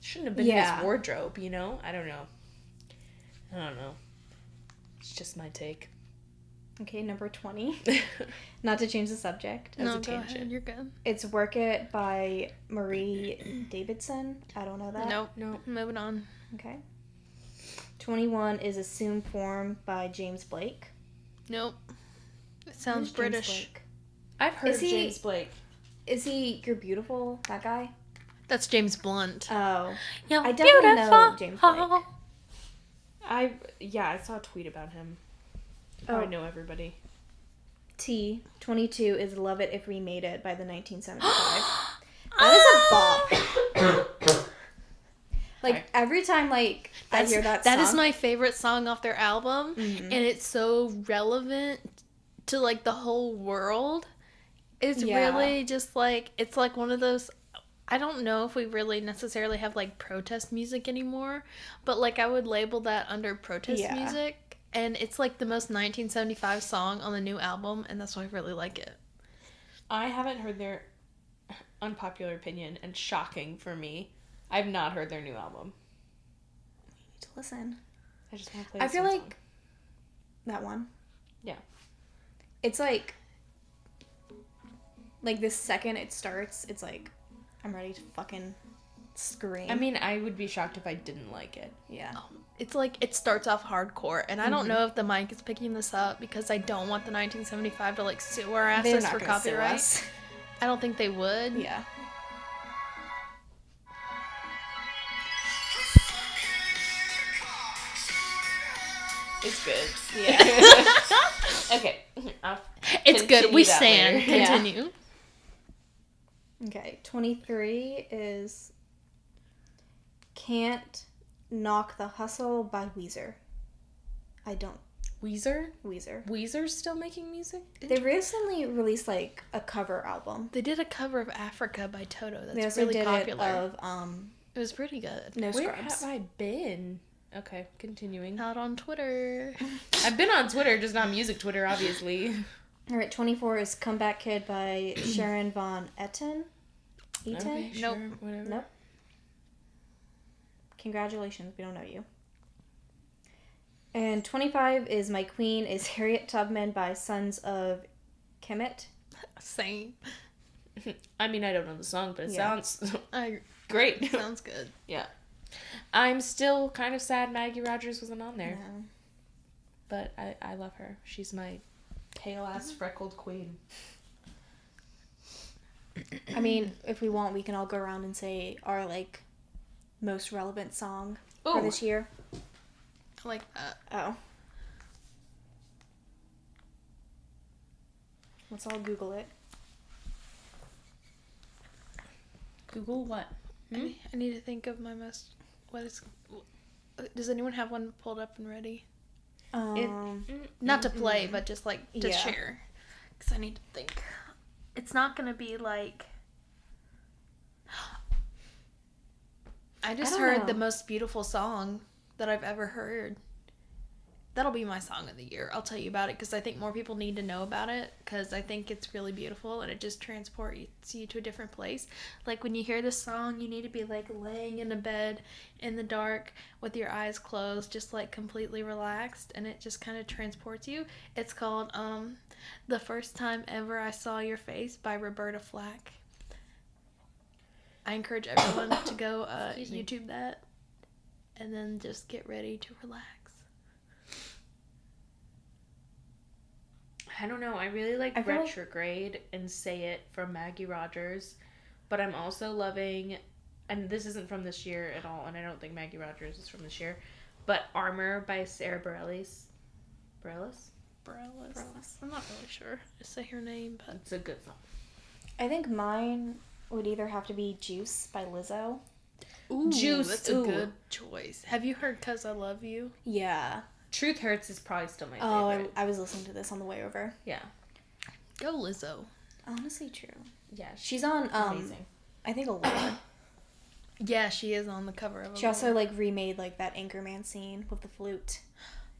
Speaker 3: shouldn't have been in his wardrobe, I don't know. It's just my take.
Speaker 2: Okay, number 20. Not to change the subject.
Speaker 1: No, go ahead. You're good.
Speaker 2: It's Work It by Marie Davidson. I don't know that.
Speaker 1: Nope. Moving on.
Speaker 2: Okay. 21 is Assume Form by James Blake.
Speaker 1: Nope. It sounds British.
Speaker 3: I've heard James Blake.
Speaker 2: Is he You're Beautiful, that guy?
Speaker 1: That's James Blunt.
Speaker 2: Oh.
Speaker 1: You're
Speaker 2: I definitely know James Blake.
Speaker 3: I saw a tweet about him. I know everybody.
Speaker 2: T. 22 is Love It If We Made It by the 1975. That is a bop. Every time, I hear that song.
Speaker 1: That is my favorite song off their album, and it's so relevant to, the whole world. It's really just, it's one of those... I don't know if we really necessarily have, protest music anymore, but, I would label that under protest music. And it's the most 1975 song on the new album, and that's why I really like it.
Speaker 3: I haven't heard their unpopular opinion, and shocking for me. I've not heard their new album.
Speaker 2: You need to listen.
Speaker 3: I just want to play
Speaker 2: I feel like
Speaker 3: song.
Speaker 2: that one.
Speaker 3: Yeah.
Speaker 2: It's the second it starts, it's I'm ready to fucking scream.
Speaker 3: I mean, I would be shocked if I didn't like it.
Speaker 2: Yeah.
Speaker 1: It's it starts off hardcore, and I don't know if the mic is picking this up because I don't want the 1975 to sue our asses for copyright. I don't think they would.
Speaker 2: Yeah.
Speaker 3: It's good. Yeah. Okay.
Speaker 1: It's good. We stand. Continue.
Speaker 2: Okay. 23 is Can't Knock the Hustle by Weezer.
Speaker 3: Weezer?
Speaker 2: Weezer.
Speaker 3: Weezer's still making music?
Speaker 2: They recently released a cover album.
Speaker 1: They did a cover of Africa by Toto. That's
Speaker 2: they also
Speaker 1: really
Speaker 2: did
Speaker 1: popular.
Speaker 2: It of
Speaker 1: it was pretty good.
Speaker 2: No
Speaker 3: Where
Speaker 2: Scrubs.
Speaker 3: have I been? Okay, continuing.
Speaker 1: Out on Twitter.
Speaker 3: I've been on Twitter, just not music Twitter, obviously.
Speaker 2: All right, 24 is Comeback Kid by Sharon Von Etten.
Speaker 3: Okay, sure,
Speaker 1: Nope.
Speaker 3: Whatever.
Speaker 2: Nope. Congratulations, we don't know you. And 25 is My Queen is Harriet Tubman by Sons of Kemet.
Speaker 1: Same.
Speaker 3: I mean, I don't know the song, but it sounds great.
Speaker 1: Sounds good.
Speaker 3: Yeah. I'm still kind of sad Maggie Rogers wasn't on there.
Speaker 2: Yeah.
Speaker 3: But I love her. She's my pale-ass freckled queen.
Speaker 2: I mean, if we want, we can all go around and say our, most relevant song for this year.
Speaker 1: I like that.
Speaker 2: Oh. Let's all Google it.
Speaker 3: Google what?
Speaker 1: I need to think of my most... Does anyone have one pulled up and ready? Not to play, but just, to share. Because I need to think. It's not going to be, I just heard the most beautiful song that I've ever heard. That'll be my song of the year. I'll tell you about it because I think more people need to know about it because I think it's really beautiful and it just transports you to a different place. When you hear this song, you need to be laying in a bed in the dark with your eyes closed, just completely relaxed, and it just kind of transports you. It's called The First Time Ever I Saw Your Face by Roberta Flack. I encourage everyone to go YouTube that and then just get ready to relax.
Speaker 3: I don't know. I really like Retrograde and Say It from Maggie Rogers. But I'm also loving, and this isn't from this year at all, and I don't think Maggie Rogers is from this year, but Armor by Sarah Bareilles. Bareilles?
Speaker 1: I'm not really sure to say her name, but
Speaker 3: It's a good song.
Speaker 2: I think mine would either have to be Juice by Lizzo.
Speaker 1: Ooh,
Speaker 3: Juice,
Speaker 1: that's
Speaker 3: ooh.
Speaker 1: a good choice. Have you heard 'Cause I Love You?
Speaker 2: Yeah.
Speaker 3: Truth Hurts is probably still my
Speaker 2: Oh,
Speaker 3: favorite.
Speaker 2: I was listening to this on the way over.
Speaker 3: Yeah.
Speaker 1: Go Lizzo.
Speaker 2: Honestly, true.
Speaker 3: Yeah.
Speaker 2: She's on,
Speaker 3: amazing.
Speaker 2: I think Allure.
Speaker 1: Yeah, she is on the cover of.
Speaker 2: She also, like, remade, like, that Anchorman scene with the flute.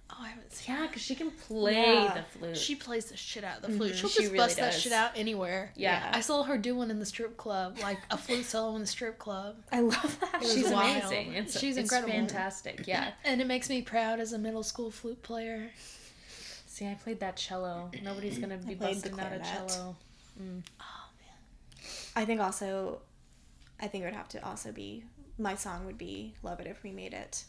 Speaker 1: Oh, I haven't seen.
Speaker 3: Yeah, because she can play
Speaker 2: Yeah.
Speaker 3: the flute.
Speaker 1: She plays the shit out of the flute.
Speaker 2: Mhm.
Speaker 1: She'll
Speaker 3: She
Speaker 1: just
Speaker 3: really
Speaker 1: bust that
Speaker 3: does.
Speaker 1: shit out anywhere.
Speaker 3: Yeah.
Speaker 1: I saw her do one in the strip club, like a flute solo in the strip club.
Speaker 2: I love that.
Speaker 1: It was
Speaker 3: She's
Speaker 1: wild.
Speaker 3: amazing.
Speaker 1: She's
Speaker 3: it's
Speaker 1: incredible.
Speaker 3: fantastic. Yeah.
Speaker 1: And it makes me proud as a middle school flute player.
Speaker 3: See, I played that cello. Nobody's gonna be
Speaker 2: played the
Speaker 3: busting out a
Speaker 2: clarinet.
Speaker 3: cello.
Speaker 2: I think it would have to also be, my song would be Love It If We Made It.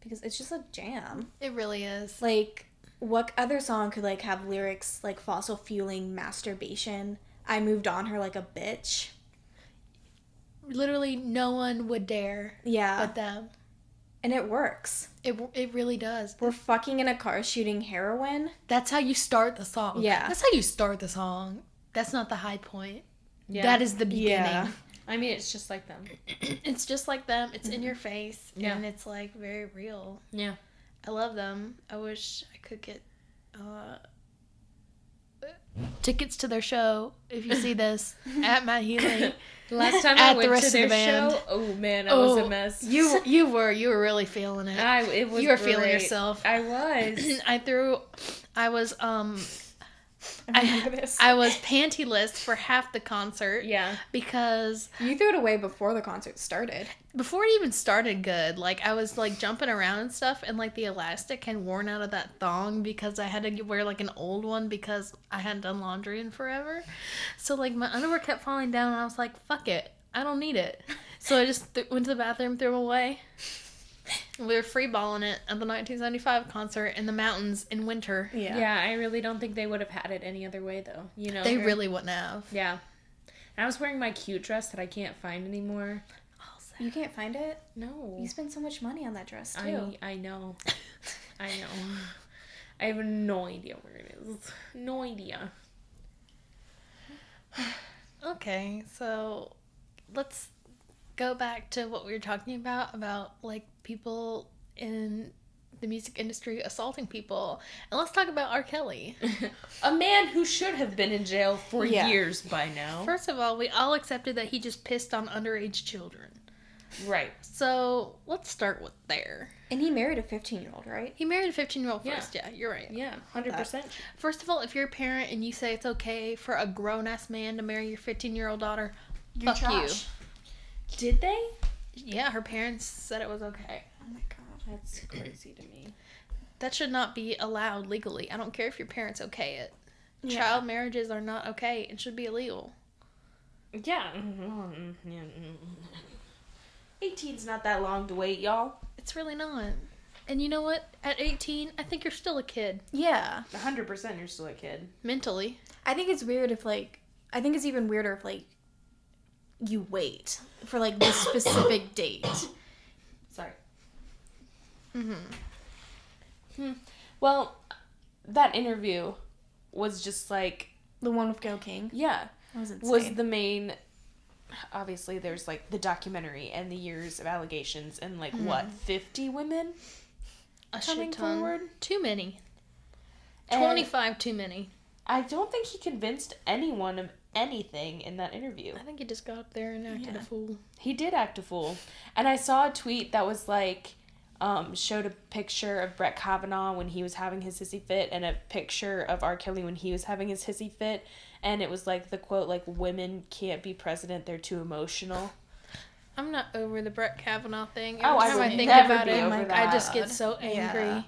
Speaker 2: Because it's just a jam.
Speaker 1: It really is.
Speaker 2: Like, what other song could, like, have lyrics like fossil fueling masturbation? I moved on her like a bitch.
Speaker 1: Literally, no one would dare
Speaker 2: Yeah.
Speaker 1: but them.
Speaker 2: And it works.
Speaker 1: It really does.
Speaker 2: We're fucking in a car shooting heroin.
Speaker 1: That's how you start the song.
Speaker 2: Yeah.
Speaker 1: That's how you start the song. That's not the high point.
Speaker 3: Yeah.
Speaker 1: That is the beginning.
Speaker 2: Yeah.
Speaker 3: I mean, it's just like them.
Speaker 1: It's just like them. It's in your face.
Speaker 3: Yeah.
Speaker 1: And it's like very real.
Speaker 3: Yeah.
Speaker 1: I love them. I wish I could get tickets to their show. If you see this at Matt Healy.
Speaker 3: Last time
Speaker 1: At
Speaker 3: I
Speaker 1: the
Speaker 3: went
Speaker 1: rest
Speaker 3: to
Speaker 1: of
Speaker 3: their
Speaker 1: the band.
Speaker 3: show, oh man, I was a mess.
Speaker 1: You were really feeling it.
Speaker 3: It was
Speaker 1: You were feeling
Speaker 3: great.
Speaker 1: yourself.
Speaker 3: I was.
Speaker 2: I remember this.
Speaker 1: I was pantyless for half the concert.
Speaker 3: Yeah.
Speaker 1: Because
Speaker 2: You threw it away before the concert started.
Speaker 1: before it even started good, like, I was, like, jumping around and stuff, and, like, the elastic had worn out of that thong because I had to wear, like, an old one because I hadn't done laundry in forever. So, like, my underwear kept falling down, and I was like, fuck it. I don't need it. So I just went to the bathroom, threw them away. We were freeballing it at the 1975 concert in the mountains in winter.
Speaker 3: Yeah, I really don't think they would have had it any other way, though. You know?
Speaker 1: They really wouldn't have.
Speaker 3: Yeah. And I was wearing my cute dress that I can't find anymore.
Speaker 2: You can't find it?
Speaker 3: No.
Speaker 2: You spent so much money on that dress, too.
Speaker 3: I know. I know. I have no idea where it is. No idea.
Speaker 1: Okay, so let's go back to what we were talking about like people in the music industry assaulting people, and let's talk about R. Kelly.
Speaker 3: A man who should have been in jail for
Speaker 2: Yeah.
Speaker 3: years by now.
Speaker 1: First of all, we all accepted that he just pissed on underage children.
Speaker 3: Right.
Speaker 1: So let's start with there.
Speaker 2: And he married a 15-year-old, right?
Speaker 1: He married a 15-year-old
Speaker 3: Yeah.
Speaker 1: first. Yeah, you're right.
Speaker 3: Yeah, 100%.
Speaker 1: First of all, if you're a parent and you say it's okay for a grown-ass man to marry your 15-year-old daughter,
Speaker 2: You're
Speaker 1: fuck
Speaker 2: trash.
Speaker 3: Did they?
Speaker 1: you. Yeah, her parents said it was okay.
Speaker 2: Oh my god.
Speaker 3: That's crazy to me.
Speaker 1: That should not be allowed legally. I don't care if your parents okay it.
Speaker 2: Yeah.
Speaker 1: Child marriages are not okay and should be illegal.
Speaker 3: Yeah. 18's not that long to wait, y'all.
Speaker 1: It's really not. And you know what? At 18, I think you're still a kid.
Speaker 2: Yeah.
Speaker 3: 100% you're still a kid.
Speaker 1: Mentally.
Speaker 2: I think it's weird if, like, I think it's even weirder if, like, you wait for, like, this specific date.
Speaker 3: Sorry.
Speaker 1: Mm-hmm.
Speaker 3: Well, that interview was just like,
Speaker 2: The one with Gayle King.
Speaker 3: yeah,
Speaker 2: That was insane.
Speaker 3: was the main. Obviously, there's like the documentary and the years of allegations and like what 50 women
Speaker 1: A
Speaker 3: coming
Speaker 1: shit ton.
Speaker 3: forward.
Speaker 1: Too many.
Speaker 3: And
Speaker 1: 25 too many.
Speaker 3: I don't think he convinced anyone of anything in that interview.
Speaker 1: I think he just got up there and acted
Speaker 2: Yeah.
Speaker 1: a fool.
Speaker 3: He did act a fool, and I saw a tweet that was like. Showed a picture of Brett Kavanaugh when he was having his hissy fit and a picture of R. Kelly when he was having his hissy fit. And it was like the quote, like, women can't be president, they're too emotional.
Speaker 1: I'm not over the Brett Kavanaugh thing.
Speaker 3: Oh, I
Speaker 1: Every time
Speaker 3: would
Speaker 1: think
Speaker 3: never
Speaker 1: about
Speaker 3: be
Speaker 1: it,
Speaker 3: over
Speaker 1: I
Speaker 3: that.
Speaker 1: just get so angry.
Speaker 2: Yeah.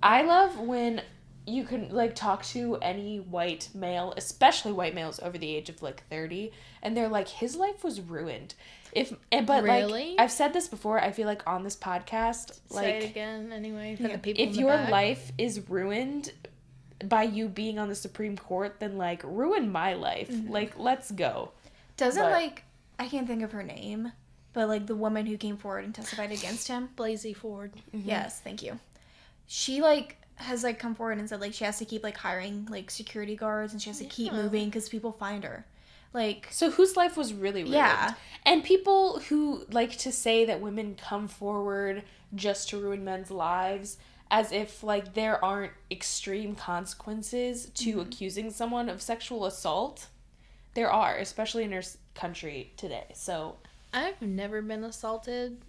Speaker 3: I love when you can, like, talk to any white male, especially white males over the age of, like, 30, and they're like, his life was ruined. But
Speaker 1: Really?
Speaker 3: like, I've said this before, I feel like on this podcast,
Speaker 1: Say it
Speaker 3: like,
Speaker 1: again anyway for
Speaker 2: Yeah.
Speaker 1: the people
Speaker 3: if
Speaker 1: in the
Speaker 3: your
Speaker 1: back.
Speaker 3: life is ruined by you being on the Supreme Court, then, like, ruin my life. Like, let's go.
Speaker 2: Doesn't,
Speaker 3: But-
Speaker 2: like, I can't think of her name, but, like, the woman who came forward and testified against him.
Speaker 1: Blasey Ford.
Speaker 2: Yes, thank you. She, like, has, like, come forward and said, like, she has to keep, like, hiring, like, security guards, and she has to keep
Speaker 1: Yeah.
Speaker 2: moving because people find her. Like,
Speaker 3: so whose life was really ruined?
Speaker 2: Yeah.
Speaker 3: And people who like to say that women come forward just to ruin men's lives, as if like there aren't extreme consequences to accusing someone of sexual assault. There are, especially in our country today. So
Speaker 1: I've never been assaulted,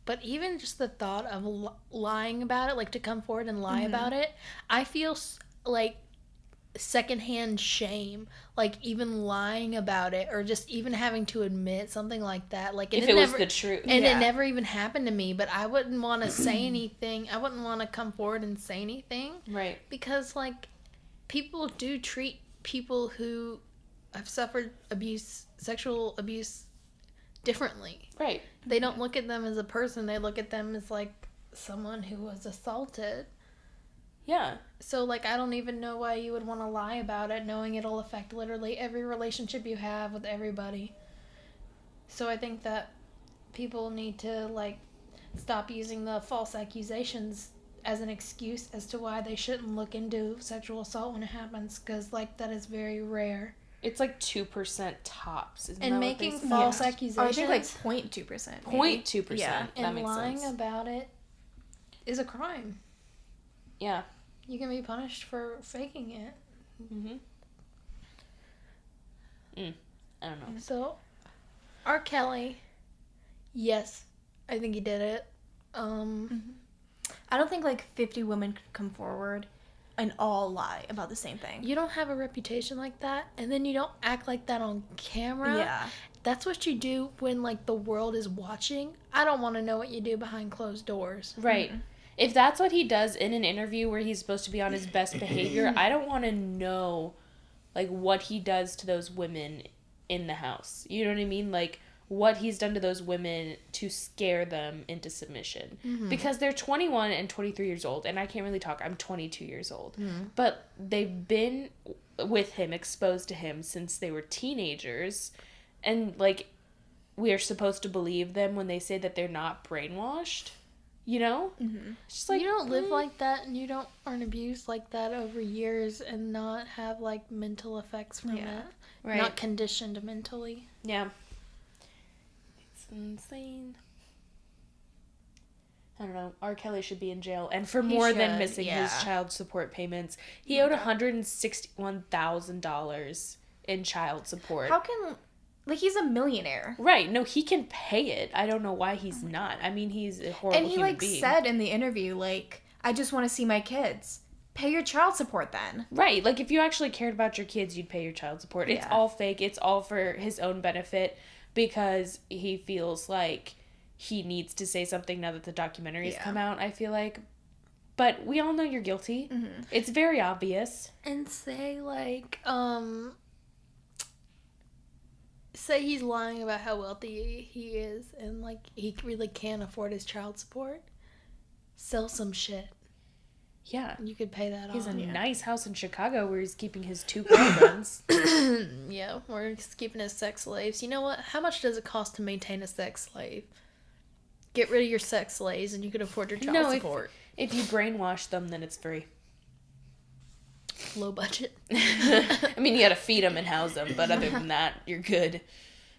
Speaker 1: but even just the thought of lying about it, like to come forward and lie about it, I feel like secondhand shame, like even lying about it, or just even having to admit something like that. Like
Speaker 3: if it was the truth.
Speaker 1: And it never even happened to me, but I wouldn't want to say anything. I wouldn't want to come forward and say anything.
Speaker 3: Right.
Speaker 1: Because, like, people do treat people who have suffered abuse, sexual abuse, differently.
Speaker 3: Right.
Speaker 1: They don't look at them as a person. They look at them as, like, someone who was assaulted.
Speaker 3: Yeah.
Speaker 1: So, like, I don't even know why you would want to lie about it, knowing it'll affect literally every relationship you have with everybody. So I think that people need to, like, stop using the false accusations as an excuse as to why they shouldn't look into sexual assault when it happens, because, like, that is very rare.
Speaker 3: It's like 2% tops. Isn't
Speaker 1: And
Speaker 3: that
Speaker 1: making
Speaker 3: what they say?
Speaker 1: false accusations.
Speaker 2: I think like 0.2%.
Speaker 3: 0.2%.
Speaker 2: Yeah.
Speaker 3: That
Speaker 1: And
Speaker 3: makes
Speaker 1: lying
Speaker 3: sense.
Speaker 1: about it is a crime.
Speaker 3: Yeah.
Speaker 1: You can be punished for faking it.
Speaker 3: Mm-hmm. I don't know.
Speaker 1: So, R. Kelly, yes, I think he did it.
Speaker 2: I don't think like 50 women could come forward and all lie about the same thing.
Speaker 1: You don't have a reputation like that, and then you don't act like that on camera.
Speaker 2: Yeah.
Speaker 1: That's what you do when, like, the world is watching. I don't want to know what you do behind closed doors.
Speaker 3: Right. If that's what he does in an interview where he's supposed to be on his best behavior, I don't want to know, like, what he does to those women in the house. You know what I mean? Like, what he's done to those women to scare them into submission. Because they're 21 and 23 years old, and I can't really talk. I'm 22 years old. But they've been with him, exposed to him since they were teenagers. And, like, we are supposed to believe them when they say that they're not brainwashed. You know? It's just like,
Speaker 1: you don't live like that, and you don't aren't abused like that over years and not have, like, mental effects from it.
Speaker 3: right.
Speaker 1: Not conditioned mentally.
Speaker 3: Yeah. It's insane. I don't know. R. Kelly should be in jail. And for more than
Speaker 2: should,
Speaker 3: missing his child support payments. He owed $161,000 in child support.
Speaker 2: How can, like, he's a millionaire.
Speaker 3: Right. No, he can pay it. I don't know why he's not. I mean, he's a horrible
Speaker 2: And he,
Speaker 3: human
Speaker 2: like,
Speaker 3: being.
Speaker 2: said in the interview, like, I just want to see my kids. Pay your child support then.
Speaker 3: Right. Like, if you actually cared about your kids, you'd pay your child support. It's
Speaker 2: Yeah.
Speaker 3: all fake. It's all for his own benefit because he feels like he needs to say something now that the documentary has come out, I feel like. But we all know you're guilty. It's very obvious.
Speaker 1: And say, like, say he's lying about how wealthy he is and, like, he really can't afford his child support. Sell some shit.
Speaker 3: Yeah.
Speaker 1: You could pay that
Speaker 3: He has
Speaker 1: off.
Speaker 3: a nice house in Chicago where he's keeping his 2 girlfriends.
Speaker 1: Yeah, or he's keeping his sex slaves. You know what? How much does it cost to maintain a sex slave? Get rid of your sex slaves and you could afford your child support.
Speaker 3: If you brainwash them, then it's free.
Speaker 1: Low budget.
Speaker 3: I mean, you gotta feed them and house them, but other than that, you're good.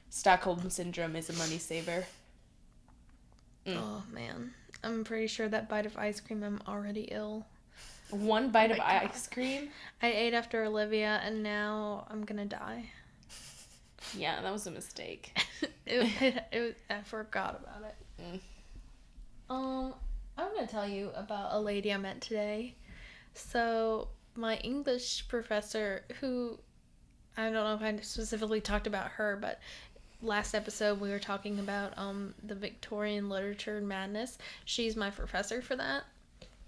Speaker 3: Stockholm Syndrome is a money saver.
Speaker 1: Oh, man. I'm pretty sure that bite of ice cream, I'm already ill.
Speaker 3: One bite of ice cream?
Speaker 1: I ate after Olivia, and now I'm gonna die.
Speaker 3: Yeah, that was a mistake.
Speaker 1: I forgot about it. I'm gonna tell you about a lady I met today. So, my English professor, who, I don't know if I specifically talked about her, but last episode we were talking about the Victorian literature madness. She's my professor for that.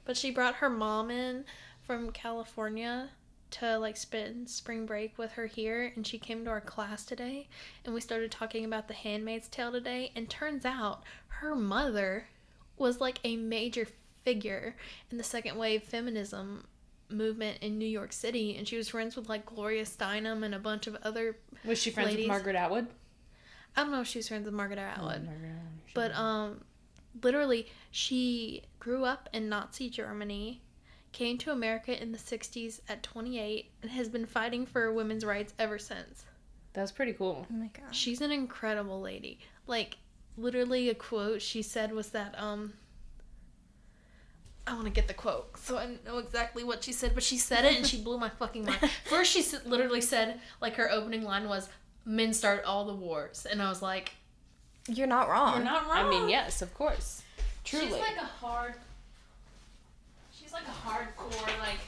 Speaker 1: But she brought her mom in from California to, like, spend spring break with her here, and she came to our class today, and we started talking about The Handmaid's Tale today, and turns out her mother was, like, a major figure in the second wave feminism movement in New York City, and she was friends with, like, Gloria Steinem and a bunch of other
Speaker 3: Was she friends with Margaret Atwood?
Speaker 1: I don't know if she was friends with Margaret Atwood. But literally, she grew up in Nazi Germany, came to America in the 60s at 28, and has been fighting for women's rights ever since.
Speaker 3: That's pretty cool.
Speaker 2: Oh my gosh.
Speaker 1: She's an incredible lady. Like, literally a quote she said was that, I want to get the quote, so I know exactly what she said, but she said it and she blew my fucking mind. First, she literally said, like, her opening line was, "Men start all the wars," and I was like,
Speaker 2: You're not wrong.
Speaker 1: "You're not wrong."
Speaker 3: I mean, yes, of course. Truly.
Speaker 1: She's like a hardcore, like,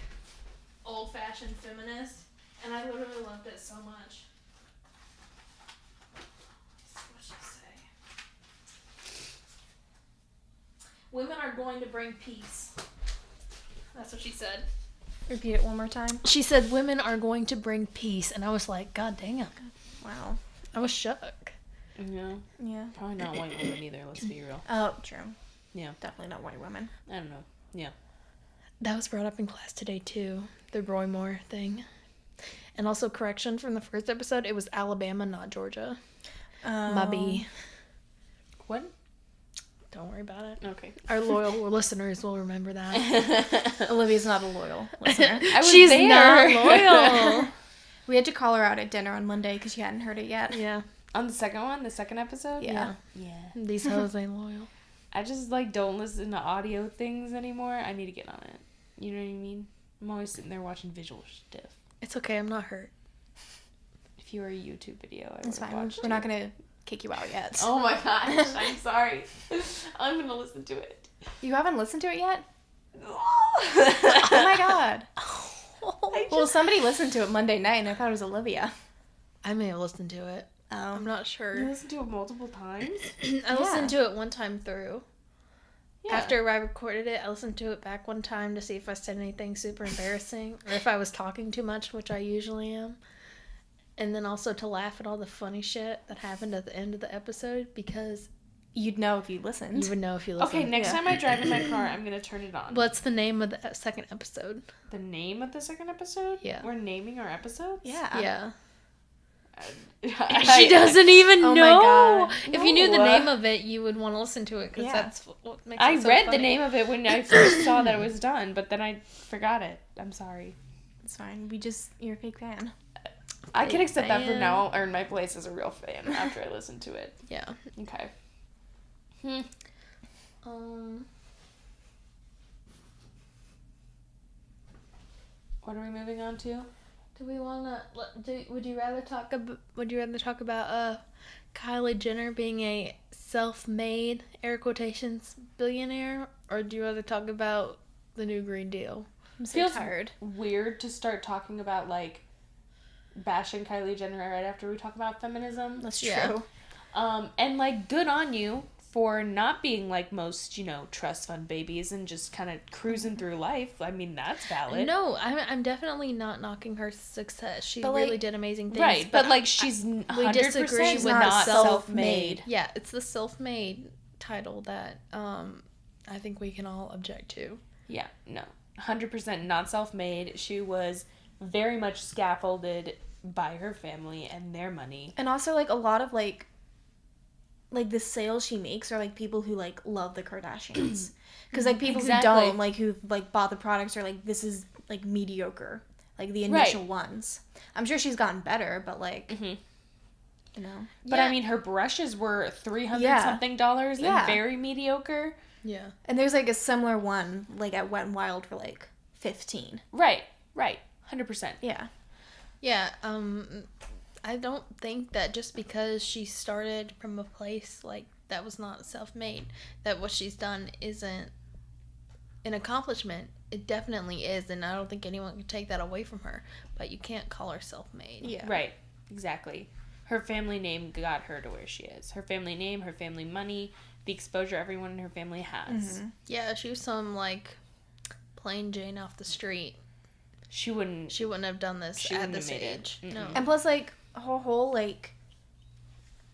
Speaker 1: old-fashioned feminist, and I literally loved it so much. What should I say? Women are going to bring peace. That's what she said.
Speaker 2: Repeat it one more time.
Speaker 1: She said, "Women are going to bring peace," and I was like, God damn.
Speaker 2: Wow.
Speaker 1: I was shook.
Speaker 3: Yeah.
Speaker 2: Yeah.
Speaker 3: Probably not white women either, let's be real.
Speaker 2: Oh, true.
Speaker 3: Yeah.
Speaker 2: Definitely not white women.
Speaker 3: I don't know. Yeah.
Speaker 1: That was brought up in class today, too. The Roy Moore thing. And also, correction from the first episode, it was Alabama, not Georgia. My B.
Speaker 3: What?
Speaker 1: Don't worry about it.
Speaker 3: Okay.
Speaker 1: Our loyal listeners will remember that.
Speaker 2: Olivia's not a loyal listener.
Speaker 3: I was
Speaker 1: She's
Speaker 3: there.
Speaker 1: not loyal.
Speaker 2: We had to call her out at dinner on Monday because she hadn't heard it yet.
Speaker 1: Yeah.
Speaker 3: On the second one? The second episode?
Speaker 2: Yeah.
Speaker 3: Yeah.
Speaker 1: These hoes ain't loyal.
Speaker 3: I just, like, don't listen to audio things anymore. I need to get on it. You know what I mean? I'm always sitting there watching visual stuff.
Speaker 1: It's okay, I'm not hurt.
Speaker 3: If you were a YouTube video, I would
Speaker 2: It's
Speaker 3: have
Speaker 2: fine.
Speaker 3: watched
Speaker 2: We're not going to kick you out yet.
Speaker 3: Oh my gosh, I'm sorry. I'm going to listen to it.
Speaker 2: You haven't listened to it yet?
Speaker 3: Oh
Speaker 2: Oh my god.
Speaker 3: I
Speaker 2: Well, somebody listened to it Monday night and I thought it was Olivia.
Speaker 1: I may have listened to it. I'm not
Speaker 3: You
Speaker 1: sure.
Speaker 3: listened to it multiple times?
Speaker 1: I listened to it one time through.
Speaker 3: Yeah.
Speaker 1: After I recorded it, I listened to it back one time to see if I said anything super embarrassing or if I was talking too much, which I usually am. And then also to laugh at all the funny shit that happened at the end of the episode because
Speaker 2: You'd know if you listened.
Speaker 1: you would know if you listened.
Speaker 3: Okay, next
Speaker 2: Yeah.
Speaker 3: time I drive in my car, I'm going to turn it on.
Speaker 1: What's the name of the second episode?
Speaker 3: The name of the second episode?
Speaker 1: Yeah.
Speaker 3: We're naming our episodes?
Speaker 2: Yeah.
Speaker 1: Yeah.
Speaker 3: I-
Speaker 1: She doesn't even
Speaker 2: Oh my
Speaker 1: know.
Speaker 2: God.
Speaker 1: If you knew the
Speaker 3: No.
Speaker 1: name of it, you would want to listen to it because
Speaker 2: Yeah.
Speaker 1: that's what makes
Speaker 3: I
Speaker 1: it so
Speaker 3: read
Speaker 1: funny.
Speaker 3: the name of it when I first saw that it was done, but then I forgot it. I'm sorry.
Speaker 2: It's fine. You're a fake fan.
Speaker 3: I can
Speaker 1: Big
Speaker 3: accept that for
Speaker 1: fan.
Speaker 3: now. I'll earn my place as a real fan after I listen to it.
Speaker 1: Yeah.
Speaker 3: Okay. What are we moving on to?
Speaker 1: Do we want to? Would you rather talk about Kylie Jenner being a self-made air quotations billionaire, or do you rather talk about the new Green Deal?
Speaker 2: I'm so
Speaker 3: Feels
Speaker 2: tired.
Speaker 3: weird to start talking about, like, bashing Kylie Jenner right after we talk about feminism.
Speaker 2: That's
Speaker 1: Yeah.
Speaker 2: true.
Speaker 3: And, like, good on you for not being like most, trust fund babies and just kind of cruising through life. I mean, that's valid.
Speaker 1: No, I'm definitely not knocking her success. She
Speaker 2: But,
Speaker 1: really
Speaker 2: like-
Speaker 1: did amazing things.
Speaker 3: Right, but like she's 100%
Speaker 1: disagree
Speaker 2: with
Speaker 3: not
Speaker 2: self-
Speaker 3: self-made.
Speaker 1: Yeah, it's the self-made title that I think we can all object to.
Speaker 3: Yeah, no. 100% not self-made. She was very much scaffolded by her family and their money.
Speaker 2: And also, like, a lot of, like the sales she makes are, like, people who, like, love the Kardashians. Because, like, people
Speaker 3: Exactly.
Speaker 2: who don't, like, who, like, bought the products are, like, this is, like, mediocre. Like, the initial ones. I'm sure she's gotten better, but, like, you know.
Speaker 3: But
Speaker 1: Yeah.
Speaker 3: I mean, her brushes were $300
Speaker 2: Yeah.
Speaker 3: something dollars
Speaker 2: Yeah.
Speaker 3: and very mediocre.
Speaker 1: Yeah.
Speaker 2: And there's, like, a similar one, like, at Wet n Wild for, like, 15.
Speaker 3: Right. 100%.
Speaker 2: Yeah.
Speaker 1: Yeah, I don't think that just because she started from a place like that was not self-made, that what she's done isn't an accomplishment. It definitely is, and I don't think anyone can take that away from her, but you can't call her self-made.
Speaker 2: Yeah.
Speaker 3: Right. Exactly. Her family name got her to where she is. Her family name, her family money, the exposure everyone in her family has.
Speaker 1: Yeah, she was some, like, plain Jane off the street.
Speaker 3: She wouldn't...
Speaker 1: She wouldn't have done this
Speaker 3: She
Speaker 1: at
Speaker 3: wouldn't
Speaker 1: this
Speaker 3: have made it.
Speaker 1: age.
Speaker 3: Mm-mm.
Speaker 1: No.
Speaker 2: And plus, like, her whole, like,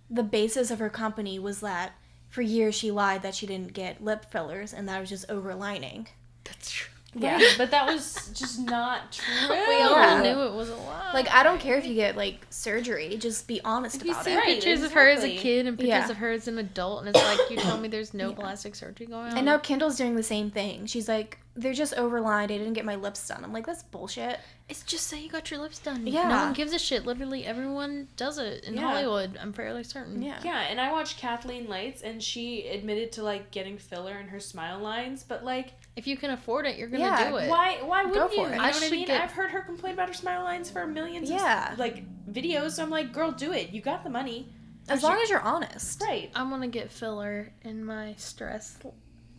Speaker 2: the basis of her company was that for years she lied that she didn't get lip fillers, and that was just overlining.
Speaker 1: That's true.
Speaker 3: Yeah, but that was just not true.
Speaker 1: We all knew it was a lie.
Speaker 2: Like, I don't care if you get, like, surgery. Just be honest
Speaker 1: If you
Speaker 2: about
Speaker 1: see
Speaker 2: it.
Speaker 1: pictures of her as a
Speaker 3: exactly.
Speaker 1: kid and pictures of her as an adult, and it's like, you tell me there's no plastic surgery going on.
Speaker 2: And now Kendall's doing the same thing. She's like, they're just overlined. I didn't get my lips done. I'm like, that's bullshit.
Speaker 1: It's just say you got your lips done.
Speaker 2: Yeah.
Speaker 1: No one gives a shit. Literally everyone does it in
Speaker 3: Yeah.
Speaker 1: Hollywood. I'm fairly certain.
Speaker 2: Yeah.
Speaker 3: Yeah, and I watched Kathleen Lights, and she admitted to, like, getting filler in her smile lines, but, like,
Speaker 1: If you can afford it, you're gonna
Speaker 2: Yeah,
Speaker 1: do it.
Speaker 3: why wouldn't
Speaker 2: for
Speaker 3: you?
Speaker 2: it.
Speaker 3: You know
Speaker 1: I
Speaker 3: what I
Speaker 1: should
Speaker 3: mean?
Speaker 1: get-
Speaker 3: I've heard her complain about her smile lines for millions
Speaker 2: Yeah.
Speaker 3: of, like, videos, so I'm like, girl, do it. You got the money.
Speaker 2: As long as you're honest.
Speaker 3: Right.
Speaker 1: I'm gonna get filler in my stress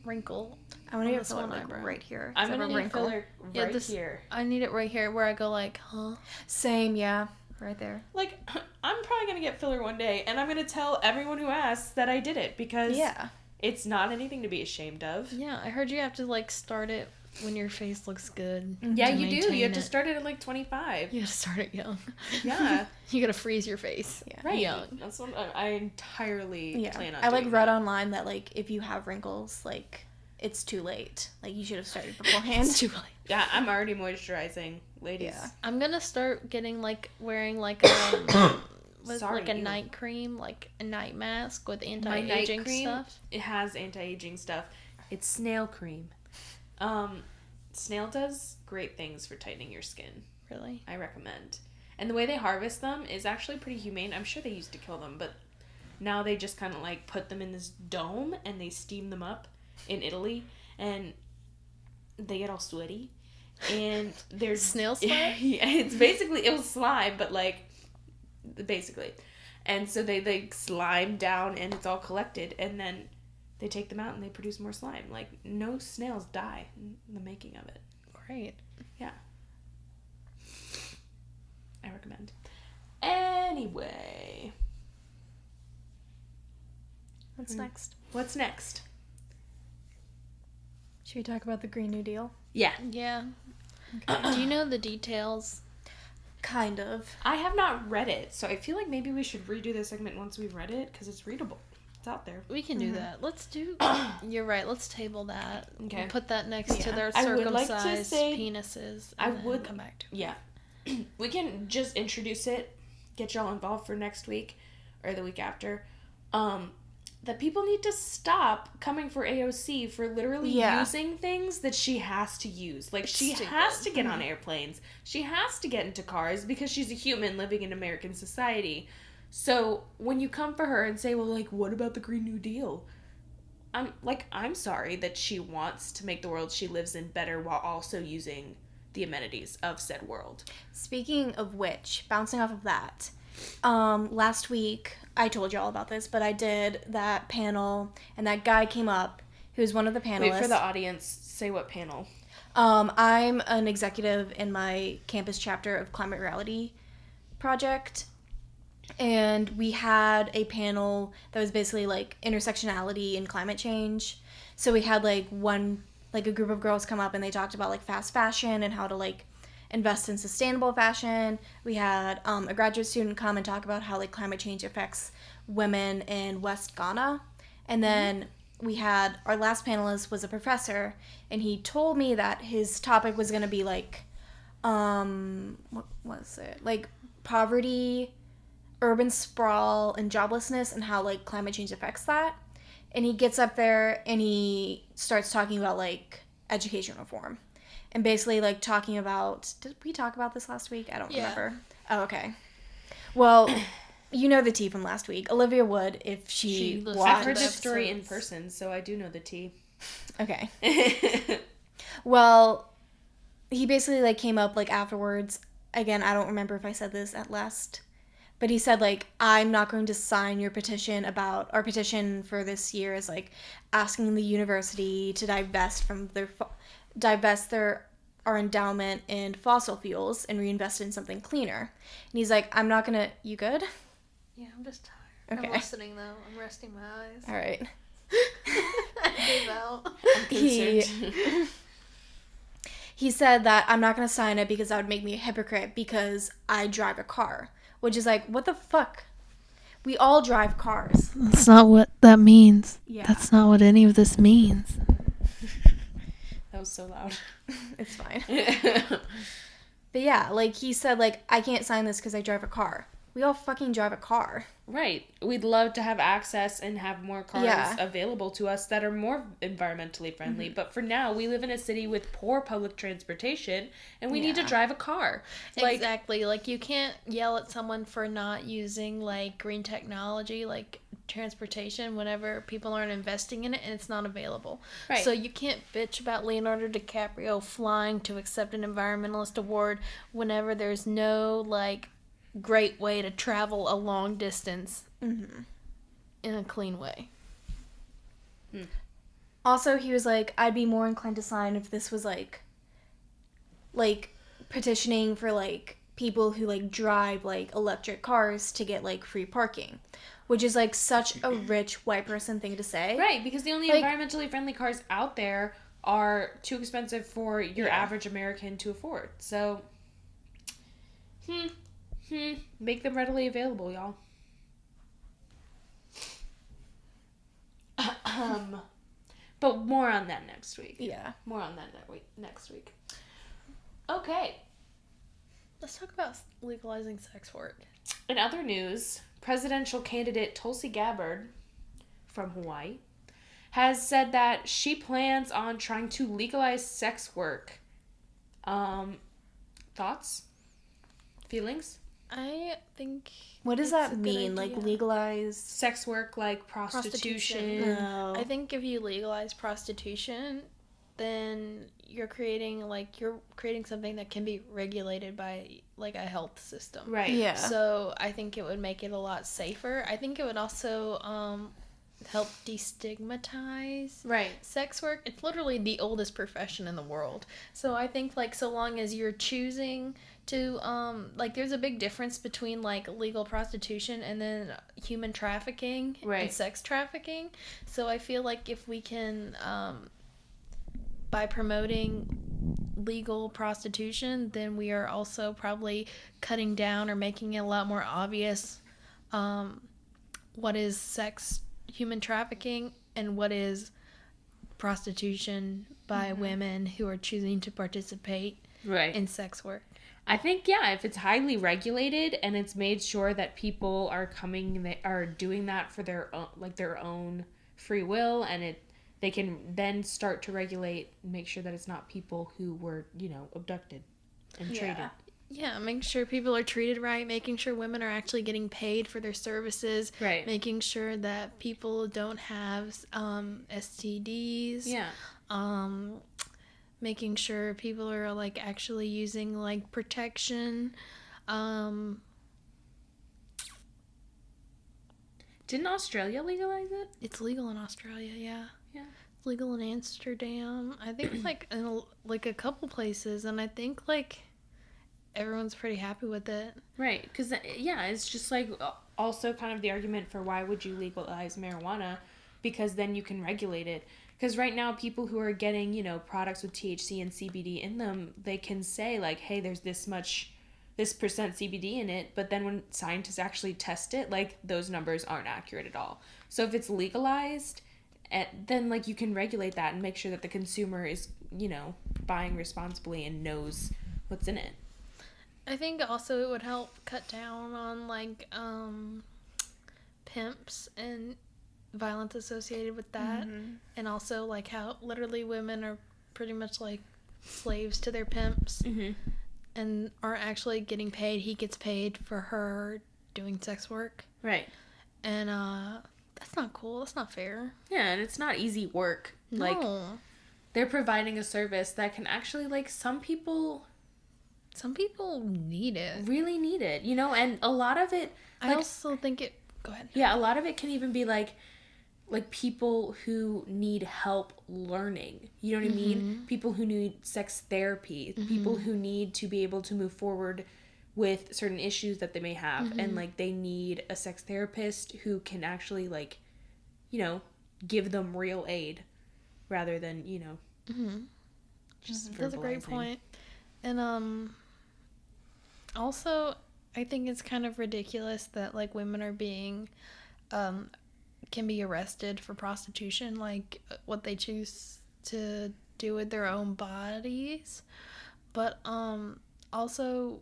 Speaker 1: wrinkle.
Speaker 2: I want to
Speaker 1: On
Speaker 2: get
Speaker 1: this
Speaker 2: filler,
Speaker 1: one
Speaker 2: like,
Speaker 1: eyebrow.
Speaker 2: right here.
Speaker 3: I'm
Speaker 2: So I have
Speaker 3: gonna
Speaker 2: a
Speaker 3: need
Speaker 2: wrinkle.
Speaker 3: filler
Speaker 1: Yeah,
Speaker 3: right
Speaker 1: this-
Speaker 3: here.
Speaker 1: I need it right here where I go like, huh?
Speaker 2: Same, yeah. Right there.
Speaker 3: Like, I'm probably gonna get filler one day, and I'm gonna tell everyone who asks that I did it, because
Speaker 2: Yeah.
Speaker 3: it's not anything to be ashamed of.
Speaker 1: Yeah, I heard you have to like start it when your face looks good.
Speaker 3: Yeah,
Speaker 1: to
Speaker 3: you do.
Speaker 1: maintain
Speaker 3: You have to
Speaker 1: it.
Speaker 3: start it at, like, 25.
Speaker 1: You gotta start it young.
Speaker 3: Yeah.
Speaker 1: You gotta freeze your face.
Speaker 2: Yeah.
Speaker 3: Right.
Speaker 1: Young.
Speaker 3: That's what I entirely
Speaker 2: Yeah.
Speaker 3: plan on
Speaker 2: I, like,
Speaker 3: doing
Speaker 2: read
Speaker 3: that.
Speaker 2: online that, like, if you have wrinkles, like, it's too late. Like, you should have started beforehand.
Speaker 1: It's too late.
Speaker 3: Yeah, I'm already moisturizing, ladies.
Speaker 2: Yeah.
Speaker 1: I'm gonna start getting like wearing like with
Speaker 3: Sorry,
Speaker 1: like a
Speaker 3: you.
Speaker 1: night cream, like a night mask with
Speaker 3: My
Speaker 1: anti-aging
Speaker 3: night cream,
Speaker 1: stuff.
Speaker 3: it has anti-aging stuff. It's snail cream. Snail does great things for tightening your skin.
Speaker 1: Really?
Speaker 3: I recommend. And the way they harvest them is actually pretty humane. I'm sure they used to kill them, but now they just kind of like put them in this dome and they steam them up in Italy, and they get all sweaty. And there's
Speaker 1: Snail slime?
Speaker 3: Yeah, it was slime, but like basically. And so they like slime down and it's all collected, and then they take them out and they produce more slime. Like, no snails die in the making of it.
Speaker 1: Great.
Speaker 3: I recommend. Anyway,
Speaker 2: What's next?
Speaker 3: what's next?
Speaker 2: Should we talk about the Green New Deal?
Speaker 3: Yeah.
Speaker 1: Yeah. Do you know the details?
Speaker 2: Kind of.
Speaker 3: I have not read it, so I feel like maybe we should redo this segment once we've read it, because it's readable. It's out there.
Speaker 1: We can do that. Let's do. You're right. Let's table that.
Speaker 3: Okay.
Speaker 1: We'll put that next to
Speaker 2: Yeah.
Speaker 1: their
Speaker 3: I would like
Speaker 1: circumcised
Speaker 3: to say-
Speaker 1: penises.
Speaker 3: I
Speaker 1: And then
Speaker 3: would-
Speaker 1: come back to.
Speaker 3: Yeah. We can just introduce it, get y'all involved for next week or the week after. That people need to stop coming for AOC for literally
Speaker 2: Yeah.
Speaker 3: using things that she has to use. Like, she
Speaker 1: stupid.
Speaker 3: has to get on airplanes. She has to get into cars because she's a human living in American society. So when you come for her and say, well, like, what about the Green New Deal? I'm sorry that she wants to make the world she lives in better while also using the amenities of said world.
Speaker 2: Speaking of which, bouncing off of that, last week, I told you all about this, but I did that panel, and that guy came up who was one of the panelists.
Speaker 3: Wait, for the audience, say what panel.
Speaker 2: I'm an executive in my campus chapter of Climate Reality Project, and we had a panel that was basically like intersectionality and climate change. So we had like a group of girls come up and they talked about like fast fashion and how to like invest in sustainable fashion. We had a graduate student come and talk about how like climate change affects women in West Ghana. And then we had our last panelist was a professor, and he told me that his topic was going to be like what was it? Like poverty, urban sprawl, and joblessness, and how like climate change affects that. And he gets up there and he starts talking about like education reform. And basically, like, talking about... Did we talk about this last week? I don't remember. Oh, okay. Well, you know the tea from last week. Olivia Wood, if she
Speaker 1: listened
Speaker 2: watched...
Speaker 3: I've heard
Speaker 1: the
Speaker 3: this story in
Speaker 1: episodes.
Speaker 3: person, so I do know the tea.
Speaker 2: Okay. Well, he basically, like, came up, like, afterwards. Again, I don't remember if I said this at last. But he said, like, I'm not going to sign your petition about... Our petition for this year is, like, asking the university to divest our endowment in fossil fuels and reinvest in something cleaner. And he's like, I'm not gonna... You good?
Speaker 1: Yeah, I'm just tired.
Speaker 2: Okay.
Speaker 1: I'm listening though. I'm resting my eyes.
Speaker 2: All right.
Speaker 1: Move out.
Speaker 3: I'm concerned.
Speaker 2: He said that I'm not gonna sign it because that would make me a hypocrite because I drive a car. Which is like, what the fuck? We all drive cars.
Speaker 1: That's not what that means.
Speaker 2: Yeah.
Speaker 1: That's not what any of this means.
Speaker 3: That was so loud.
Speaker 2: It's fine. But yeah, like he said, like, I can't sign this because I drive a car. We all fucking drive a car.
Speaker 3: Right. We'd love to have access and have more cars available to us that are more environmentally friendly. But for now, we live in a city with poor public transportation, and we need to drive a car.
Speaker 1: Exactly. Like, you can't yell at someone for not using, like, green technology, like transportation, whenever people aren't investing in it and it's not available.
Speaker 3: Right.
Speaker 1: So you can't bitch about Leonardo DiCaprio flying to accept an environmentalist award whenever there's no, like, great way to travel a long distance in a clean way.
Speaker 2: Also, he was like, I'd be more inclined to sign if this was like petitioning for like people who like drive like electric cars to get like free parking, which is like such a rich white person thing to say.
Speaker 3: Right, because the only environmentally friendly cars out there are too expensive for your average American to afford. So, make them readily available, y'all. But more on that next week.
Speaker 2: Yeah.
Speaker 3: More on that next week. Okay.
Speaker 1: Let's talk about legalizing sex work.
Speaker 3: In other news, presidential candidate Tulsi Gabbard from Hawaii has said that she plans on trying to legalize sex work. Thoughts? Feelings?
Speaker 1: I think...
Speaker 2: What does that mean? Like, legalize...
Speaker 3: Sex work, like prostitution.
Speaker 2: No.
Speaker 1: I think if you legalize prostitution, then you're creating something that can be regulated by, like, a health system.
Speaker 3: Right.
Speaker 2: Yeah.
Speaker 1: So I think it would make it a lot safer. I think it would also help destigmatize sex work. It's literally the oldest profession in the world. So I think, like, so long as you're choosing to like, there's a big difference between like legal prostitution and then human trafficking and sex trafficking. So I feel like if we can by promoting legal prostitution, then we are also probably cutting down or making it a lot more obvious what is human trafficking and what is prostitution by women who are choosing to participate in sex work.
Speaker 3: I think, if it's highly regulated and it's made sure that people are doing that for their own free will, and they can then start to regulate and make sure that it's not people who were, abducted and traded.
Speaker 1: Yeah, making sure people are treated right, making sure women are actually getting paid for their services, making sure that people don't have STDs.
Speaker 3: Yeah.
Speaker 1: Making sure people are, like, actually using, like, protection.
Speaker 3: Didn't Australia legalize it?
Speaker 1: It's legal in Australia, yeah.
Speaker 3: Yeah.
Speaker 1: It's legal in Amsterdam. I think, like, in, a couple places. And I think, like, everyone's pretty happy with it.
Speaker 3: Right. Because, it's just, like, also kind of the argument for why would you legalize marijuana? Because then you can regulate it. Because right now, people who are getting, products with THC and CBD in them, they can say, like, hey, there's this percent CBD in it. But then when scientists actually test it, like, those numbers aren't accurate at all. So if it's legalized, then, like, you can regulate that and make sure that the consumer is, buying responsibly and knows what's in it.
Speaker 1: I think also it would help cut down on, like, pimps and violence associated with that, and also like how literally women are pretty much like slaves to their pimps and aren't actually getting paid. He gets paid for her doing sex work, and that's not cool. That's not fair.
Speaker 3: Yeah, and it's not easy work.
Speaker 1: No.
Speaker 3: Like, they're providing a service that can actually, like, some people
Speaker 1: need it,
Speaker 3: really need it, and a lot of it,
Speaker 1: I also think it go ahead.
Speaker 3: Yeah, a lot of it can even be like people who need help learning. You know what I mean? People who need sex therapy. People who need to be able to move forward with certain issues that they may have. And, like, they need a sex therapist who can actually, like, give them real aid rather than, just verbalizing.
Speaker 1: That's a great point. And, also, I think it's kind of ridiculous that, like, women are being, can be arrested for prostitution, like, what they choose to do with their own bodies. But also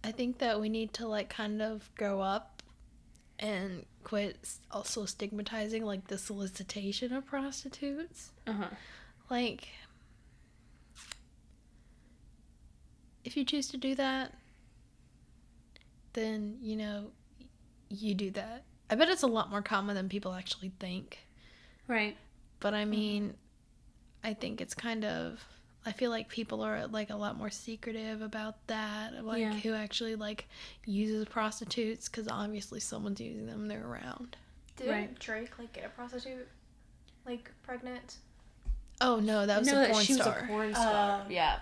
Speaker 1: I think that we need to like kind of grow up and quit also stigmatizing like the solicitation of prostitutes. Like, if you choose to do that, then, you know, you do that. I bet it's a lot more common than people actually think.
Speaker 3: Right.
Speaker 1: But I mean, I think it's kind of, I feel like people are like a lot more secretive about that, like who actually like uses prostitutes, because obviously someone's using them, they're around.
Speaker 2: Did Drake like get a prostitute like pregnant?
Speaker 1: Oh no, that was a porn
Speaker 3: she
Speaker 1: star.
Speaker 3: was a porn star. Yeah.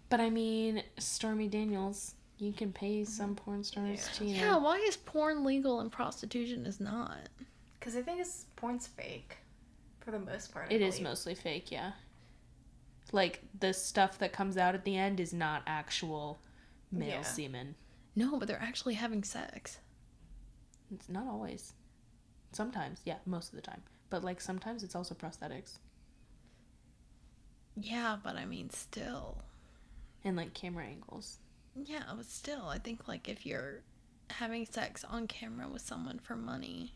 Speaker 3: But I mean, Stormy Daniels, you can pay some porn stars to, you know.
Speaker 1: Yeah, why is porn legal and prostitution is not?
Speaker 2: Because I think porn's fake, for the most part.
Speaker 3: It is mostly fake, yeah. Like, the stuff that comes out at the end is not actual male semen.
Speaker 1: No, but they're actually having sex.
Speaker 3: It's not always. Sometimes, yeah, most of the time. But, like, sometimes it's also prosthetics.
Speaker 1: Yeah, but I mean, still.
Speaker 3: And, like, camera angles.
Speaker 1: Yeah, but still, I think, like, if you're having sex on camera with someone for money.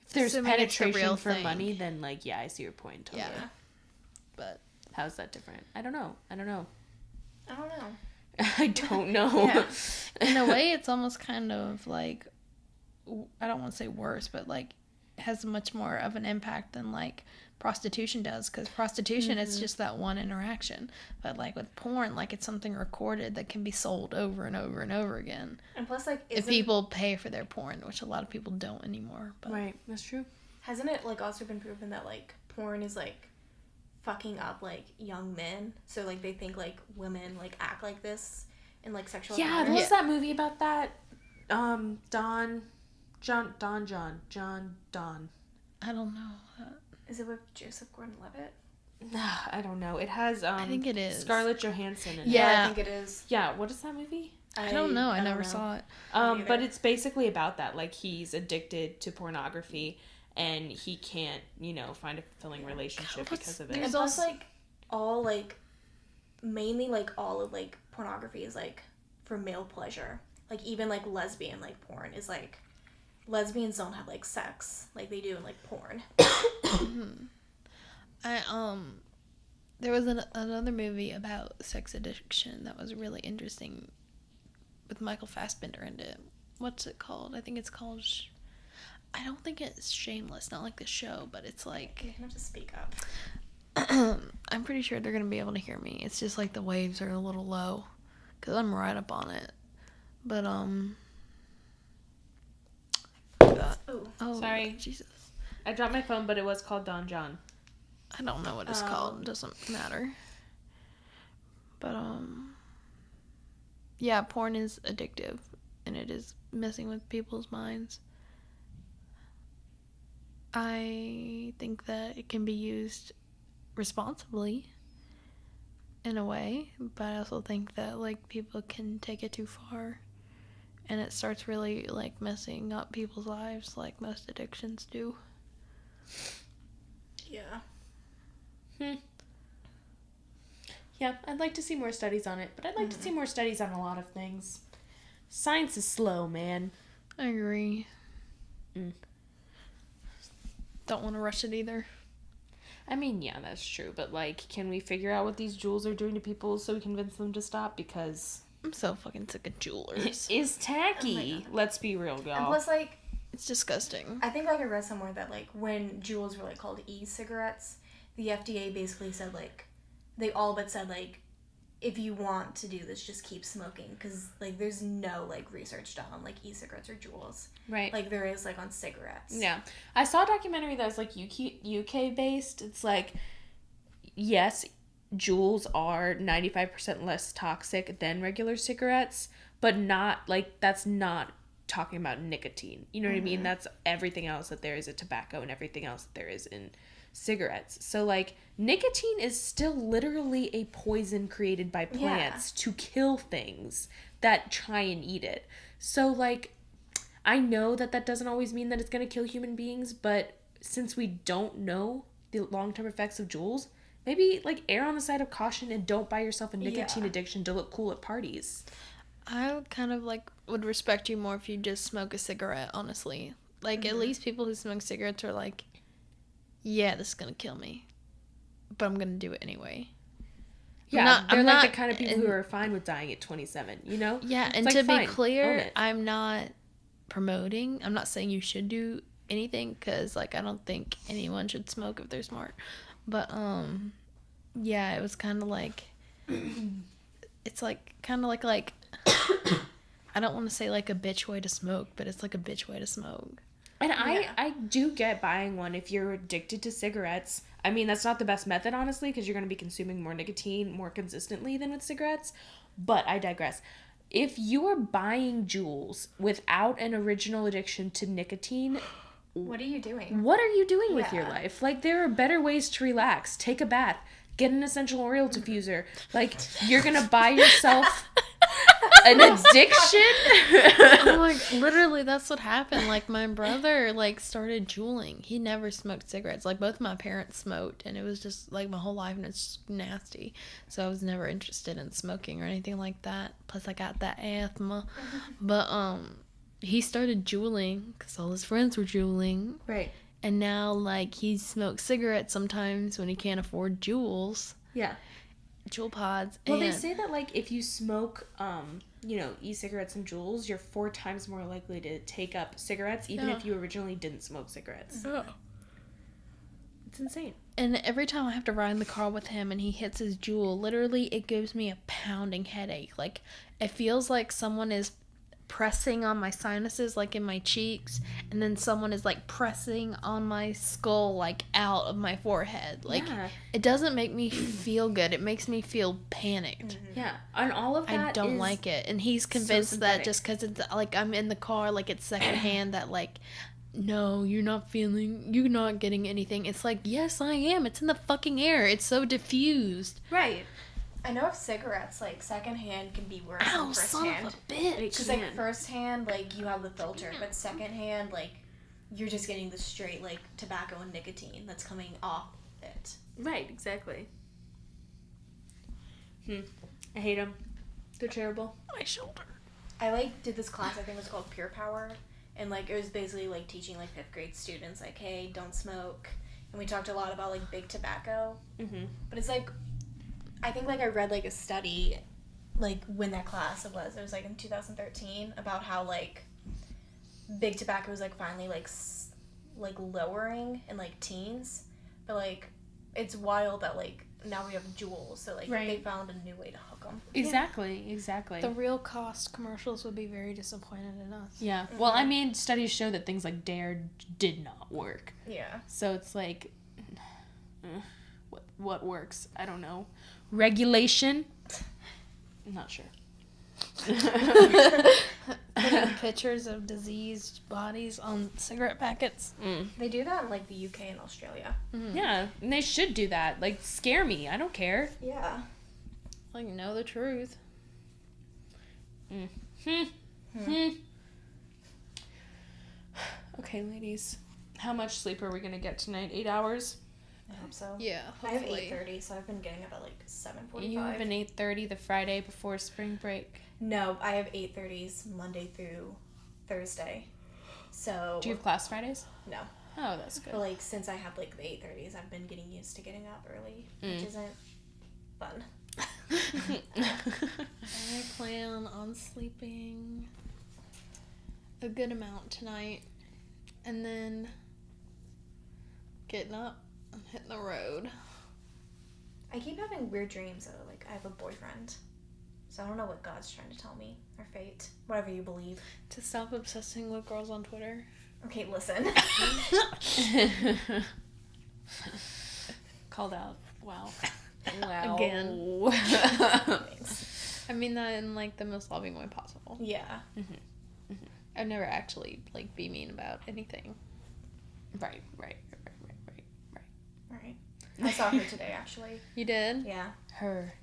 Speaker 3: If there's penetration for money, then, like, yeah, I see your point. Totally.
Speaker 1: Yeah. But.
Speaker 3: How's that different? I don't know.
Speaker 2: I don't know.
Speaker 3: I don't know.
Speaker 2: Yeah.
Speaker 1: In a way, it's almost kind of, like, I don't want to say worse, but, like, has much more of an impact than, like, prostitution does, because prostitution is just that one interaction, but like with porn, like it's something recorded that can be sold over and over and over again,
Speaker 2: and plus like
Speaker 1: if people pay for their porn, which a lot of people don't anymore. But
Speaker 3: right, that's true.
Speaker 2: Hasn't it like also been proven that like porn is like fucking up like young men, so like they think like women like act like this in like sexual
Speaker 3: there was that movie about that Don
Speaker 1: I don't know.
Speaker 2: Is it with Joseph Gordon-Levitt?
Speaker 3: I don't know. It has
Speaker 1: I think it is
Speaker 3: Scarlett Johansson in it.
Speaker 2: Yeah, I think it is.
Speaker 3: Yeah, what is that movie?
Speaker 1: I don't know. I never saw it.
Speaker 3: But it's basically about that. Like, he's addicted to pornography and he can't, you know, find a fulfilling relationship because of it.
Speaker 2: And plus, like, all, like, mainly, like, all of, like, pornography is, like, for male pleasure. Like, even, like, lesbian, like, porn is, like, lesbians don't have, like, sex like they do in, like, porn.
Speaker 1: There was another movie about sex addiction that was really interesting with Michael Fassbender in it. What's it called? I think it's called... I don't think it's Shameless, not like the show, but it's like...
Speaker 2: You have to speak up.
Speaker 1: I'm pretty sure they're going to be able to hear me. It's just like the waves are a little low, because I'm right up on it. But,
Speaker 2: Oh,
Speaker 3: sorry.
Speaker 1: Jesus.
Speaker 3: I dropped my phone, but it was called Don John.
Speaker 1: I don't know what it's called. It doesn't matter. But, yeah, porn is addictive, and it is messing with people's minds. I think that it can be used responsibly, in a way, but I also think that, like, people can take it too far, and it starts really, like, messing up people's lives, like most addictions do.
Speaker 2: Yeah.
Speaker 3: Yeah, I'd like to see more studies on it, but I'd like to see more studies on a lot of things. Science is slow, man.
Speaker 1: I agree. Don't want to rush it either.
Speaker 3: I mean, yeah, that's true, but, like, can we figure out what these jewels are doing to people so we convince them to stop? Because...
Speaker 1: I'm so fucking sick of jewelers.
Speaker 3: It's tacky. Oh, let's be real, y'all.
Speaker 2: And plus, like...
Speaker 1: It's disgusting.
Speaker 2: I think, like, I read somewhere that, like, when jewels were, like, called e-cigarettes, the FDA basically said, like... They all but said, like, if you want to do this, just keep smoking. Because, like, there's no, like, research done on, like, e-cigarettes or jewels.
Speaker 3: Right.
Speaker 2: Like, there is, like, on cigarettes.
Speaker 3: Yeah. I saw a documentary that was, like, UK-based. It's, like, yes, jewels are 95% less toxic than regular cigarettes, but not, like, that's not talking about nicotine. You know what I mean? That's everything else that there is in tobacco and everything else that there is in cigarettes. So, like, nicotine is still literally a poison created by plants to kill things that try and eat it. So, like, I know that doesn't always mean that it's going to kill human beings, but since we don't know the long-term effects of Juuls, maybe, like, err on the side of caution and don't buy yourself a nicotine addiction to look cool at parties.
Speaker 1: I kind of, like, would respect you more if you just smoke a cigarette, honestly. Like, at least people who smoke cigarettes are like, yeah, this is gonna kill me, but I'm gonna do it anyway.
Speaker 3: Yeah, they're like the kind of people who are fine with dying at 27, you know?
Speaker 1: Yeah,
Speaker 3: It's
Speaker 1: and
Speaker 3: like,
Speaker 1: to
Speaker 3: fine,
Speaker 1: be clear,
Speaker 3: own it.
Speaker 1: I'm not promoting. I'm not saying you should do anything, because, like, I don't think anyone should smoke if they're smart. But, yeah, it was kind of like, it's like, kind of like, I don't want to say, like, a bitch way to smoke, but it's like a bitch way to smoke.
Speaker 3: And I do get buying one if you're addicted to cigarettes. I mean, that's not the best method, honestly, because you're going to be consuming more nicotine more consistently than with cigarettes. But I digress. If you are buying Juuls without an original addiction to nicotine,
Speaker 2: What are you doing?
Speaker 3: what are you doing with your life? Like, there are better ways to relax. Take a bath. Get an essential oil diffuser. Like, you're going to buy yourself an addiction?
Speaker 1: Oh my, literally, that's what happened. Like, my brother, like, started juuling. He never smoked cigarettes. Like, both my parents smoked, and it was just, like, my whole life, and it's nasty. So I was never interested in smoking or anything like that. Plus, I got that asthma. But, he started juuling, because all his friends were juuling.
Speaker 3: Right.
Speaker 1: And now, like, he smokes cigarettes sometimes when he can't afford Juuls.
Speaker 3: Yeah.
Speaker 1: Juul pods.
Speaker 3: Well, they say that, like, if you smoke, you know, e-cigarettes and Juuls, you're 4 times more likely to take up cigarettes, even if you originally didn't smoke cigarettes.
Speaker 1: Oh.
Speaker 3: It's insane.
Speaker 1: And every time I have to ride in the car with him and he hits his Juul, literally, it gives me a pounding headache. Like, it feels like someone is pressing on my sinuses, like in my cheeks, and then someone is like pressing on my skull, like out of my forehead. Like, it doesn't make me feel good. It makes me feel panicked.
Speaker 3: Yeah, and all of that
Speaker 1: I don't like it. And he's convinced that just because it's like I'm in the car, like it's secondhand, that like, no, you're not getting anything. It's like, yes, I am. It's in the fucking air. It's so diffused.
Speaker 2: Right. I know if cigarettes, like, secondhand can be worse than
Speaker 1: Son
Speaker 2: firsthand.
Speaker 1: of a bitch.
Speaker 2: Because, like, firsthand, like, you have the filter, but secondhand, like, you're just getting the straight, like, tobacco and nicotine that's coming off it.
Speaker 3: Right, exactly. I hate them. They're terrible.
Speaker 1: My shoulder.
Speaker 2: I, like, did this class, I think it was called Pure Power, and, like, it was basically, like, teaching, like, 5th grade students, like, hey, don't smoke. And we talked a lot about, like, big tobacco.
Speaker 3: Mm-hmm.
Speaker 2: But it's, like, I think, like, I read, like, a study, like, when that class it was like, in 2013, about how, like, big tobacco was, like, finally, like, lowering in, like, teens. But, like, it's wild that, like, now we have Juuls, so, like, they found a new way to hook them.
Speaker 3: Exactly.
Speaker 1: The real cost commercials would be very disappointed in us.
Speaker 3: Yeah. Well, I mean, studies show that things like Dare did not work.
Speaker 2: Yeah.
Speaker 3: So it's like, what works? I don't know. Regulation? I'm not sure.
Speaker 1: Putting pictures of diseased bodies on cigarette packets.
Speaker 2: They do that in, like, the UK and Australia.
Speaker 3: Yeah, and they should do that. Like, scare me. I don't care.
Speaker 2: Yeah.
Speaker 1: Like, know the truth.
Speaker 3: Okay, ladies. How much sleep are we going to get tonight? 8 hours?
Speaker 2: I hope so.
Speaker 1: Yeah,
Speaker 2: hopefully. I have 8:30, so I've been getting up at, like, 7:45.
Speaker 3: You have an 8:30 the Friday before spring break?
Speaker 2: No, I have 8:30s Monday through Thursday. So...
Speaker 3: Do you have class Fridays?
Speaker 2: No.
Speaker 3: Oh, that's good.
Speaker 2: But, like, since I have, like, the 8:30s, I've been getting used to getting up early, which isn't fun.
Speaker 1: I plan on sleeping a good amount tonight, and then getting up and hitting the road.
Speaker 2: I keep having weird dreams, though. Like, I have a boyfriend. So I don't know what God's trying to tell me, or fate, whatever you believe.
Speaker 1: To stop obsessing with girls on Twitter.
Speaker 2: Okay, listen.
Speaker 3: Called out. Wow.
Speaker 1: Again.
Speaker 2: Thanks.
Speaker 1: I mean that in, like, the most loving way possible.
Speaker 2: Yeah.
Speaker 1: I'd never actually, like, be mean about anything.
Speaker 3: Right.
Speaker 2: Right. I saw her today, actually.
Speaker 1: You did?
Speaker 2: Yeah.
Speaker 3: Her.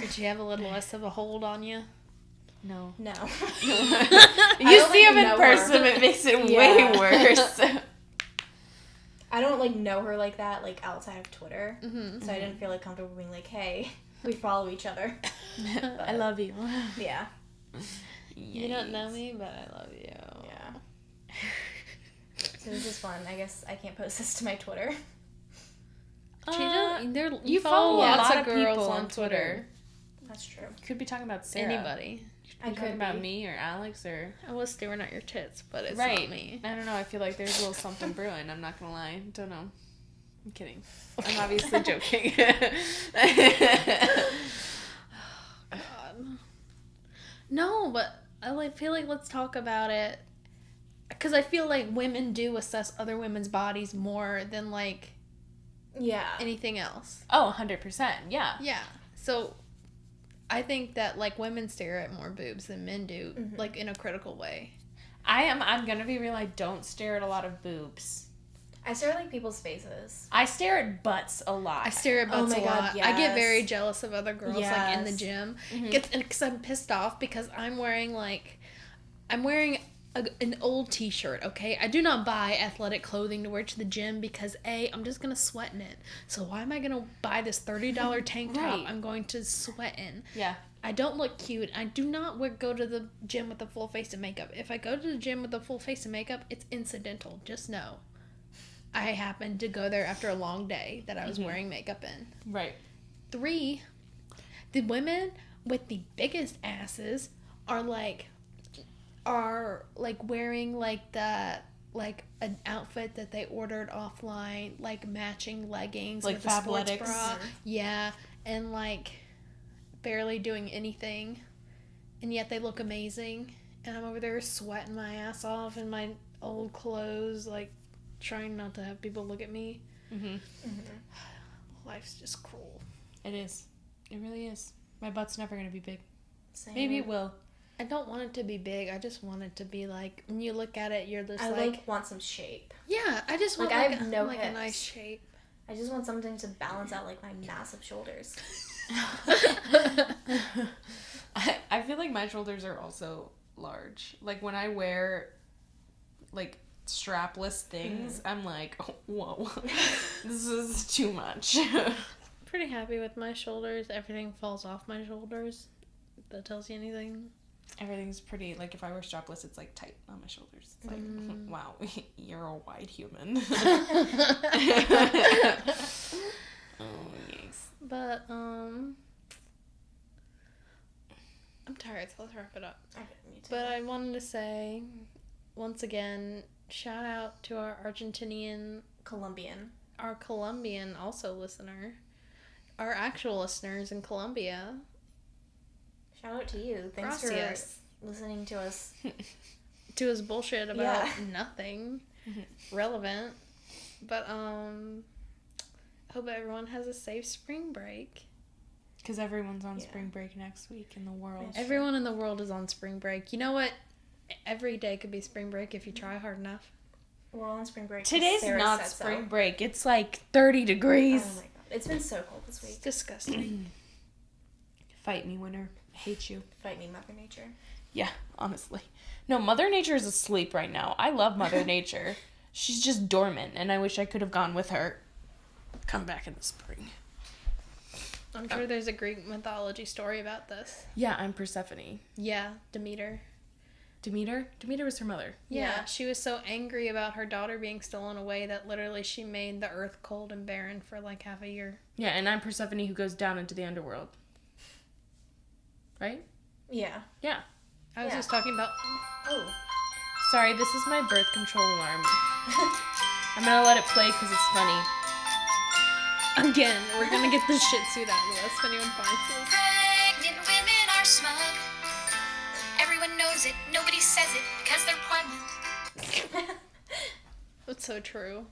Speaker 1: Did she have a little less of a hold on you?
Speaker 3: No.
Speaker 2: No.
Speaker 3: You see him in person, it makes it way worse.
Speaker 2: I I don't, like, know her like that, like, outside of Twitter.
Speaker 1: Mm-hmm.
Speaker 2: So I didn't feel, like, comfortable being like, hey, we follow each other.
Speaker 3: I love you.
Speaker 2: Yeah.
Speaker 1: You don't know me, but I love you.
Speaker 2: Yeah. So this is fun. I guess I can't post this to my Twitter.
Speaker 1: You
Speaker 3: follow
Speaker 1: follow
Speaker 3: a
Speaker 1: lots
Speaker 3: lot
Speaker 1: of
Speaker 3: of
Speaker 1: girls
Speaker 3: people
Speaker 1: on
Speaker 3: on
Speaker 1: Twitter.
Speaker 2: That's true.
Speaker 3: Could be talking about Sarah.
Speaker 1: Anybody.
Speaker 3: Could be talking about me or Alex or...
Speaker 1: I was staring at your tits, but it's
Speaker 3: right.
Speaker 1: not me.
Speaker 3: I don't know. I feel like there's a little something brewing. I'm not gonna lie. Don't know. I'm kidding. I'm obviously joking.
Speaker 1: God. No, but I feel like let's talk about it. Because I feel like women do assess other women's bodies more than, like,
Speaker 2: Yeah.
Speaker 1: anything else.
Speaker 3: Oh, 100%. Yeah.
Speaker 1: Yeah. So I think that, like, women stare at more boobs than men do, like, in a critical way.
Speaker 3: I'm gonna be real. I don't stare at a lot of boobs.
Speaker 2: I stare at, like, people's faces.
Speaker 3: I stare at butts a lot.
Speaker 1: I stare at butts
Speaker 2: my
Speaker 1: a
Speaker 2: God,
Speaker 1: lot. I get very
Speaker 2: yes.
Speaker 1: jealous of other girls, like, in the
Speaker 2: Yes.
Speaker 1: gym.
Speaker 3: Mhm.
Speaker 1: Because I'm pissed off because I'm wearing an old t-shirt, okay? I do not buy athletic clothing to wear to the gym because A, I'm just gonna sweat in it. So why am I gonna buy this $30 tank top
Speaker 3: Right.
Speaker 1: I'm going to sweat in?
Speaker 3: Yeah.
Speaker 1: I don't look cute. I do not go to the gym with a full face of makeup. If I go to the gym with a full face of makeup, it's incidental. Just know. I happened to go there after a long day that I was wearing makeup in.
Speaker 3: Right.
Speaker 1: 3, the women with the biggest asses are wearing like that, like an outfit that they ordered offline, like matching leggings
Speaker 3: Like
Speaker 1: with a sports
Speaker 3: Fabletics?
Speaker 1: bra. Yeah, and like barely doing anything, and yet they look amazing. And I'm over there sweating my ass off in my old clothes, like trying not to have people look at me.
Speaker 3: Mhm.
Speaker 1: Life's just cruel.
Speaker 3: It is. It really is. My butt's never gonna be big.
Speaker 2: Same.
Speaker 3: Maybe it will.
Speaker 1: I don't want it to be big. I just want it to be like, when you look at it, you're just
Speaker 2: I,
Speaker 1: like,
Speaker 2: want some shape.
Speaker 1: yeah, I just want
Speaker 2: Like, I
Speaker 1: like,
Speaker 2: have no
Speaker 1: like a
Speaker 2: hips.
Speaker 1: nice shape.
Speaker 2: I just want something to balance out, like, my massive shoulders.
Speaker 3: I feel like my shoulders are also large. Like when I wear like strapless things, I'm like, oh, whoa, this is too much.
Speaker 1: Pretty happy with my shoulders. Everything falls off my shoulders. If that tells you anything.
Speaker 3: Everything's pretty, like if I wear strapless, it's like tight on my shoulders. It's like, wow, you're a wide human. Oh, yes.
Speaker 1: But, I'm tired, so let's wrap it up.
Speaker 2: Okay, me too.
Speaker 1: But I wanted to say, once again, shout out to our our Colombian also listener. Our actual listeners in Colombia.
Speaker 2: Shout out to you. Thanks
Speaker 1: Gracias.
Speaker 2: for listening to us.
Speaker 1: To his bullshit about
Speaker 2: Yeah.
Speaker 1: nothing relevant. But, I hope everyone has a safe spring break.
Speaker 3: Because everyone's on
Speaker 2: Yeah.
Speaker 3: spring break next week in the world.
Speaker 1: Everyone in the world is on spring break. You know what? Every day could be spring break if you try hard enough.
Speaker 2: We're all on spring break.
Speaker 3: Today's
Speaker 2: Sarah
Speaker 3: not
Speaker 2: said so.
Speaker 3: spring break. It's like 30 degrees.
Speaker 2: Oh my god. It's been so cold this
Speaker 1: It's
Speaker 2: week.
Speaker 1: disgusting.
Speaker 3: Fight me, winter. I hate you.
Speaker 2: Fight me, Mother Nature.
Speaker 3: Yeah, honestly. No, Mother Nature is asleep right now. I love Mother Nature. She's just dormant, and I wish I could have gone with her. Come back in the spring.
Speaker 1: I'm sure there's a Greek mythology story about this.
Speaker 3: Yeah, I'm Persephone.
Speaker 1: Yeah, Demeter.
Speaker 3: Demeter? Demeter was her mother.
Speaker 1: Yeah, she was so angry about her daughter being stolen away that literally she made the earth cold and barren for like half a year.
Speaker 3: Yeah, and I'm Persephone who goes down into the underworld. Right?
Speaker 2: Yeah.
Speaker 3: Yeah.
Speaker 1: I was
Speaker 2: Yeah.
Speaker 1: just talking about...
Speaker 2: Oh.
Speaker 3: Sorry, this is my birth control alarm. I'm gonna let it play because it's funny.
Speaker 1: Again, we're gonna get the shit suit out of us if anyone finds this.
Speaker 4: Pregnant women are smug. Everyone knows it. Nobody says it because they're pregnant.
Speaker 1: That's so true.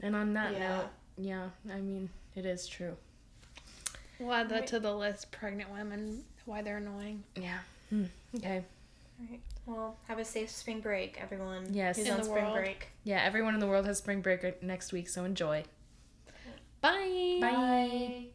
Speaker 3: And on that
Speaker 2: Yeah.
Speaker 3: note, yeah, I mean, it is true.
Speaker 1: We'll add that to the list. Pregnant women, why they're annoying.
Speaker 3: Yeah. Okay.
Speaker 2: Alright. Well, have a safe spring break, everyone.
Speaker 3: Yes.
Speaker 2: Who's
Speaker 1: In
Speaker 2: on
Speaker 1: the
Speaker 2: spring
Speaker 1: world.
Speaker 2: break.
Speaker 3: Yeah, everyone in the world has spring break next week, so enjoy.
Speaker 1: Bye.
Speaker 3: Bye.